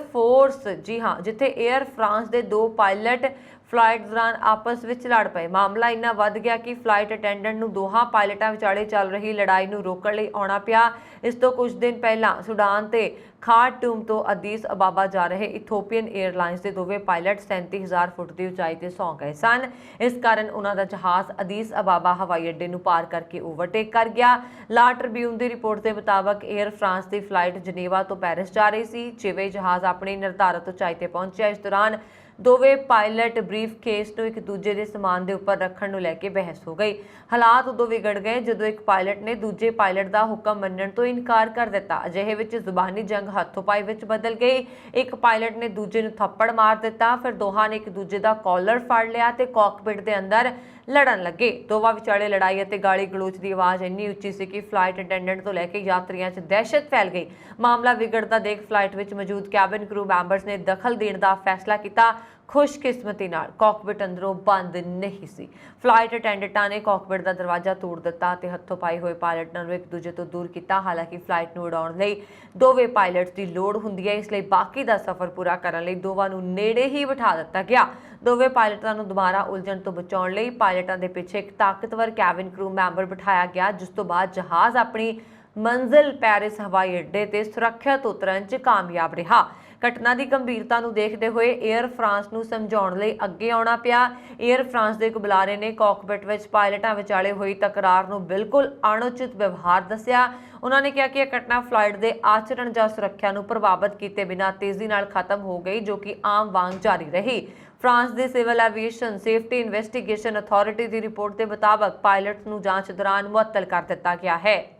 ਫਰਾਂਸ ਦੇ 2 ਪਾਇਲਟ ਫਲਾਈਟ ਦੌਰਾਨ ਆਪਸ ਵਿੱਚ ਲੜ ਪਏ। ਮਾਮਲਾ ਇੰਨਾ ਵੱਧ ਗਿਆ ਕਿ ਫਲਾਈਟ ਅਟੈਂਡੈਂਟ ਨੂੰ ਦੋਹਾਂ ਪਾਇਲਟਾਂ ਵਿਚਾਲੇ ਚੱਲ ਰਹੀ ਲੜਾਈ ਨੂੰ ਰੋਕਣ ਲਈ ਆਉਣਾ ਪਿਆ। ਇਸ ਤੋਂ ਕੁਝ ਦਿਨ ਪਹਿਲਾਂ ਸੁਡਾਨ ਤੇ ਖਾਰਟੂਮ ਤੋਂ ਅਦੀਸ ਅਬਾਬਾ ਜਾ ਰਹੇ ਇਥੋਪੀਅਨ 에ਅਰਲਾਈਨਸ ਦੇ ਦੋਵੇਂ ਪਾਇਲਟ 37,000 ਫੁੱਟ ਦੀ ਉਚਾਈ ਤੇ ਸੌਂ ਗਏ ਸਨ। ਇਸ ਕਾਰਨ ਉਹਨਾਂ ਦਾ ਜਹਾਜ਼ ਅਦੀਸ ਅਬਾਬਾ ਹਵਾਈ ਅੱਡੇ ਨੂੰ ਪਾਰ ਕਰਕੇ ਓਵਰਟੇਕ ਕਰ ਗਿਆ। ਲਾ ਟ੍ਰਿਬਿਊਨ ਦੀ ਰਿਪੋਰਟ ਦੇ ਮੁਤਾਬਕ ਏਅਰ ਫਰਾਂਸ ਦੀ ਫਲਾਈਟ ਜਨੇਵਾ ਤੋਂ ਪੈਰਿਸ ਜਾ ਰਹੀ ਸੀ। ਜਿਵੇਂ ਜਹਾਜ਼ ਆਪਣੀ ਨਿਰਧਾਰਤ ਉਚਾਈ ਤੇ ਪਹੁੰਚਿਆ, ਇਸ ਦੌਰਾਨ ਦੋਵੇਂ ਪਾਇਲਟ ਬਰੀਫ ਕੇਸ ਨੂੰ ਇੱਕ ਦੂਜੇ ਦੇ ਸਮਾਨ ਦੇ ਉੱਪਰ ਰੱਖਣ ਨੂੰ ਲੈ ਕੇ ਬਹਿਸ ਹੋ ਗਈ। ਹਾਲਾਤ ਉਦੋਂ ਵਿਗੜ ਗਏ ਜਦੋਂ ਇੱਕ ਪਾਇਲਟ ਨੇ ਦੂਜੇ ਪਾਇਲਟ ਦਾ ਹੁਕਮ ਮੰਨਣ ਤੋਂ ਇਨਕਾਰ ਕਰ ਦਿੱਤਾ। ਅਜਿਹੇ ਵਿੱਚ ਜ਼ੁਬਾਨੀ ਜੰਗ ਹੱਥੋਂ-ਪਾਈ ਵਿੱਚ ਬਦਲ ਗਈ। ਇੱਕ ਪਾਇਲਟ ਨੇ ਦੂਜੇ ਨੂੰ ਥੱਪੜ ਮਾਰ ਦਿੱਤਾ। ਫਿਰ ਦੋਹਾਂ ਨੇ ਇੱਕ ਦੂਜੇ ਦਾ ਕਾਲਰ ਫੜ ਲਿਆ ਤੇ ਕਾਕਪਿਟ ਦੇ ਅੰਦਰ ਲੜਨ ਲੱਗੇ। ਦੋਵਾਂ ਵਿਚਾਲੇ ਲੜਾਈ ਅਤੇ ਗਾਲੀ ਗਲੋਚ ਦੀ ਆਵਾਜ਼ ਇੰਨੀ ਉੱਚੀ ਸੀ ਕਿ ਫਲਾਈਟ ਅਟੈਂਡੈਂਟ ਤੋਂ ਲੈ ਕੇ ਯਾਤਰੀਆਂ 'ਚ ਦਹਿਸ਼ਤ ਫੈਲ ਗਈ। ਮਾਮਲਾ ਵਿਗੜਦਾ ਦੇਖ ਫਲਾਈਟ ਵਿੱਚ ਮੌਜੂਦ ਕੈਬਿਨ ਕਰੂ ਮੈਂਬਰਸ ਨੇ ਦਖਲ ਦੇਣ ਦਾ ਫੈਸਲਾ ਕੀਤਾ। ਖੁਸ਼ਕਿਸਮਤੀ ਨਾਲ ਕਾਕਪਿਟ ਅੰਦਰੋਂ ਬੰਦ ਨਹੀਂ ਸੀ। ਫਲਾਈਟ ਅਟੈਂਡੈਂਟਾਂ ਨੇ ਕਾਕਪਿਟ ਦਾ ਦਰਵਾਜ਼ਾ ਤੋੜ ਦਿੱਤਾ ਤੇ ਹੱਥੋਂ ਪਾਈ ਹੋਏ ਪਾਇਲਟਾਂ ਨੂੰ ਇੱਕ ਦੂਜੇ ਤੋਂ ਦੂਰ ਕੀਤਾ। ਹਾਲਾਂਕਿ ਫਲਾਈਟ ਨੂੰ ਉਡਾਉਣ ਲਈ ਦੋਵੇਂ ਪਾਇਲਟਸ ਦੀ ਲੋੜ ਹੁੰਦੀ ਹੈ, ਇਸ ਲਈ ਬਾਕੀ ਦਾ ਸਫ਼ਰ ਪੂਰਾ ਕਰਨ ਲਈ ਦੋਵਾਂ ਨੂੰ ਨੇੜੇ ਹੀ ਬਿਠਾ ਦਿੱਤਾ ਗਿਆ। ਦੋਵੇਂ ਪਾਇਲਟਾਂ ਨੂੰ ਦੁਬਾਰਾ ਉਲਝਣ ਤੋਂ ਬਚਾਉਣ ਲਈ ਪਾਇਲਟਾਂ ਦੇ ਪਿੱਛੇ ਇੱਕ ਤਾਕਤਵਰ ਕੈਬਿਨ ਕਰੂ ਮੈਂਬਰ ਬਿਠਾਇਆ ਗਿਆ, ਜਿਸ ਤੋਂ ਬਾਅਦ ਜਹਾਜ਼ ਆਪਣੀ ਮੰਜ਼ਿਲ ਪੈਰਿਸ ਹਵਾਈ ਅੱਡੇ ਤੇ ਸੁਰੱਖਿਅਤ ਉਤਰਨ 'ਚ ਕਾਮਯਾਬ ਰਿਹਾ। ਘਟਨਾ ਦੀ ਗੰਭੀਰਤਾ ਨੂੰ ਦੇਖਦੇ ਹੋਏ ਏਅਰ ਫਰਾਂਸ ਨੂੰ ਸਮਝਾਉਣ ਲਈ ਅੱਗੇ ਆਉਣਾ ਪਿਆ। ਏਅਰ ਫਰਾਂਸ ਦੇ ਇੱਕ ਬੁਲਾਰੇ ਨੇ ਕਾਕਪਿਟ ਵਿੱਚ ਪਾਇਲਟਾਂ ਵਿਚਾਲੇ ਹੋਈ ਤਕਰਾਰ ਨੂੰ ਬਿਲਕੁਲ ਅਣਉਚਿਤ ਵਿਵਹਾਰ ਦੱਸਿਆ। ਉਹਨਾਂ ਨੇ ਕਿਹਾ ਕਿ ਇਹ ਘਟਨਾ ਫਲਾਈਟ ਦੇ ਆਚਰਣ ਜਾਂ ਸੁਰੱਖਿਆ ਨੂੰ ਪ੍ਰਭਾਵਿਤ ਕੀਤੇ ਬਿਨਾਂ ਤੇਜ਼ੀ ਨਾਲ ਖਤਮ ਹੋ ਗਈ, ਜੋ ਕਿ ਆਮ ਵਾਂਗ ਜਾਰੀ ਰਹੀ। ਫਰਾਂਸ ਦੇ civil aviation safety investigation authority ਦੀ ਰਿਪੋਰਟ ਦੇ ਮੁਤਾਬਕ ਪਾਇਲਟਸ ਨੂੰ ਜਾਂਚ ਦੌਰਾਨ ਮੁਅੱਤਲ ਕਰ ਦਿੱਤਾ ਗਿਆ ਹੈ।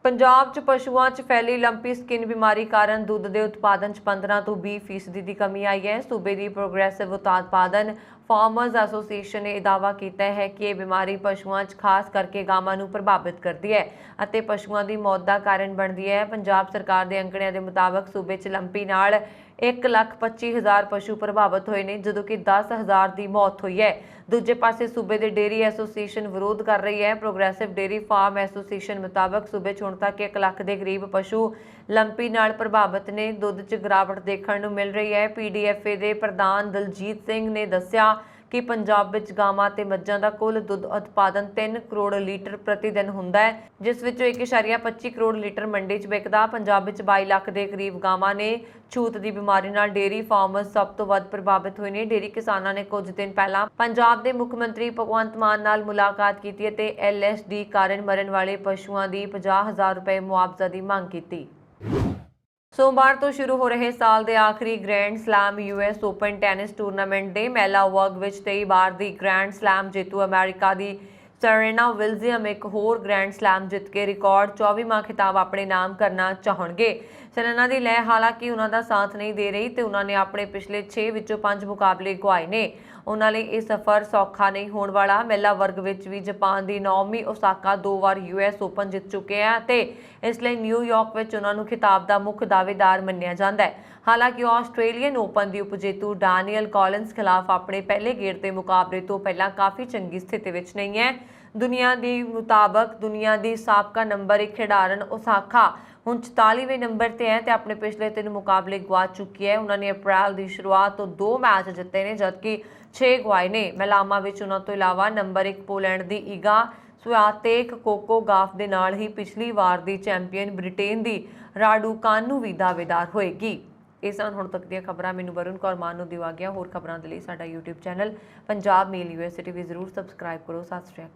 ਪੰਜਾਬ 'ਚ ਪਸ਼ੂਆਂ 'ਚ ਫੈਲੀ ਲੰਪੀ ਸਕਿਨ ਬਿਮਾਰੀ ਕਾਰਨ ਦੁੱਧ ਦੇ ਉਤਪਾਦਨ 'ਚ 15 ਤੋਂ 20% ਦੀ ਕਮੀ ਆਈ ਹੈ। ਸੂਬੇ ਦੀ ਪ੍ਰੋਗਰੈਸਿਵ ਉਤਪਾਦਨ ਫਾਰਮਰਜ਼ ਐਸੋਸੀਏਸ਼ਨ ਨੇ ਦਾਅਵਾ ਕੀਤਾ ਹੈ ਕਿ ਇਹ ਬਿਮਾਰੀ ਪਸ਼ੂਆਂ 'ਚ ਖਾਸ ਕਰਕੇ ਗਾਵਾਂ ਨੂੰ ਪ੍ਰਭਾਵਿਤ ਕਰਦੀ ਹੈ ਅਤੇ ਪਸ਼ੂਆਂ ਦੀ ਮੌਤ ਦਾ ਕਾਰਨ ਬਣਦੀ ਹੈ। ਪੰਜਾਬ ਸਰਕਾਰ ਦੇ ਅੰਕੜਿਆਂ ਦੇ ਮੁਤਾਬਕ ਸੂਬੇ 'ਚ ਲੰਪੀ ਨਾਲ 1,25,000 ਪਸ਼ੂ ਪ੍ਰਭਾਵਿਤ ਹੋਏ ਨੇ, ਜਦੋਂ ਕਿ 10,000 ਦੀ ਮੌਤ ਹੋਈ ਹੈ। ਦੂਜੇ ਪਾਸੇ ਸੂਬੇ ਦੇ ਡੇਅਰੀ ਐਸੋਸੀਏਸ਼ਨ ਵਿਰੋਧ ਕਰ ਰਹੀ ਹੈ। ਪ੍ਰੋਗਰੈਸਿਵ ਡੇਅਰੀ ਫਾਰਮ ਐਸੋਸੀਏਸ਼ਨ ਮੁਤਾਬਕ ਸੂਬੇ 'ਚ ਹੁਣ ਤੱਕ 1 ਲੱਖ ਦੇ ਕਰੀਬ ਪਸ਼ੂ ਲੰਪੀ ਨਾਲ ਪ੍ਰਭਾਵਿਤ ਨੇ। ਦੁੱਧ 'ਚ ਗਿਰਾਵਟ ਦੇਖਣ ਨੂੰ ਮਿਲ ਰਹੀ ਹੈ। ਪੀਡੀਐਫਏ ਦੇ ਪ੍ਰਧਾਨ ਦਲਜੀਤ ਸਿੰਘ ਨੇ ਦੱਸਿਆ ਕਿ ਪੰਜਾਬ ਵਿੱਚ ਗਾਵਾਂ ਤੇ ਮੱਝਾਂ ਦਾ ਕੁੱਲ ਦੁੱਧ ਉਤਪਾਦਨ 3 ਕਰੋੜ ਲੀਟਰ ਪ੍ਰਤੀ ਦਿਨ ਹੁੰਦਾ ਹੈ, ਜਿਸ ਵਿੱਚੋਂ 1.25 ਕਰੋੜ ਲੀਟਰ ਮੰਡੀ 'ਚ ਵਿਕਦਾ। ਪੰਜਾਬ ਵਿੱਚ 22 ਲੱਖ ਦੇ ਕਰੀਬ ਗਾਵਾਂ ਨੇ। ਛੂਤ ਦੀ ਬਿਮਾਰੀ ਨਾਲ ਡੇਅਰੀ ਫਾਰਮਰਜ਼ ਸਭ ਤੋਂ ਵੱਧ ਪ੍ਰਭਾਵਿਤ ਹੋਏ ਨੇ। ਡੇਅਰੀ ਕਿਸਾਨਾਂ ਨੇ ਕੁਝ ਦਿਨ ਪਹਿਲਾਂ ਪੰਜਾਬ ਦੇ ਮੁੱਖ ਮੰਤਰੀ ਭਗਵੰਤ ਮਾਨ ਨਾਲ ਮੁਲਾਕਾਤ ਕੀਤੀ ਅਤੇ LSD ਕਾਰਨ ਮਰਨ ਵਾਲੇ ਪਸ਼ੂਆਂ ਦੀ 50,000 ਰੁਪਏ ਮੁਆਵਜ਼ਾ ਦੀ ਮੰਗ ਕੀਤੀ। सोमवार तो शुरू हो रहे साल के आखिरी grand slam US open tennis tournament के महिला वर्ग में 23 बार की ग्रैंड स्लैम जेतू अमेरिका की सेरेना विलियम्स एक होर ग्रैंड स्लैम जित के रिकॉर्ड 24वां खिताब अपने नाम करना चाहणगे। सेरेना की लय हालांकि उन्होंने साथ नहीं दे रही तो उन्होंने अपने पिछले 6 विचों 5 मुकाबले गुआए ने। उन्होंने ये सफ़र सौखा नहीं होने वाला। महिला वर्ग में भी जापान की नाओमी ओसाका 2 बार US ओपन जित चुके हैं तो इसलिए न्यूयॉर्क में उन्होंने खिताब का मुख्य दावेदार मन्निया जाता है। हालांकि ऑस्ट्रेलियन ओपन की उपजेतू डैनियल कॉलिन्स खिलाफ अपने पहले गेड़ के मुकाबले तो पहला काफ़ी चंगी स्थिति में नहीं है। दुनिया के मुताबक दुनिया की साबका नंबर 1 खिडारन ओसाका हुण 44वें नंबर पर है तो अपने पिछले 3 मुकाबले गवा चुकी है। उन्होंने अप्रैल की शुरुआत तो 2 मैच जिते ने जबकि 6 गवाए ने। महिलावां विच उन्हां तो इलावा नंबर 1 पोलैंड की ईगा स्वियातेक कोको गाफ के नाल ही पिछली वार की चैंपीयन ब्रिटेन की राडुकानु भी दावेदार होएगी। ਇਹ ਸਨ ਹੁਣ ਤੱਕ ਦੀਆਂ ਖਬਰਾਂ। ਮੈਨੂੰ ਵरुण ਕੌਰ ਮਾਨ ਨੂੰ ਦਿਵਾ ਗਿਆ। ਹੋਰ ਖਬਰਾਂ ਦੇ ਲਈ ਸਾਡਾ YouTube ਚੈਨਲ ਪੰਜਾਬ ਮੇਲ USA TV ਜ਼ਰੂਰ ਸਬਸਕ੍ਰਾਈਬ ਕਰੋ। ਸਤਿ ਸ਼੍ਰੀ ਅਕਾਲ।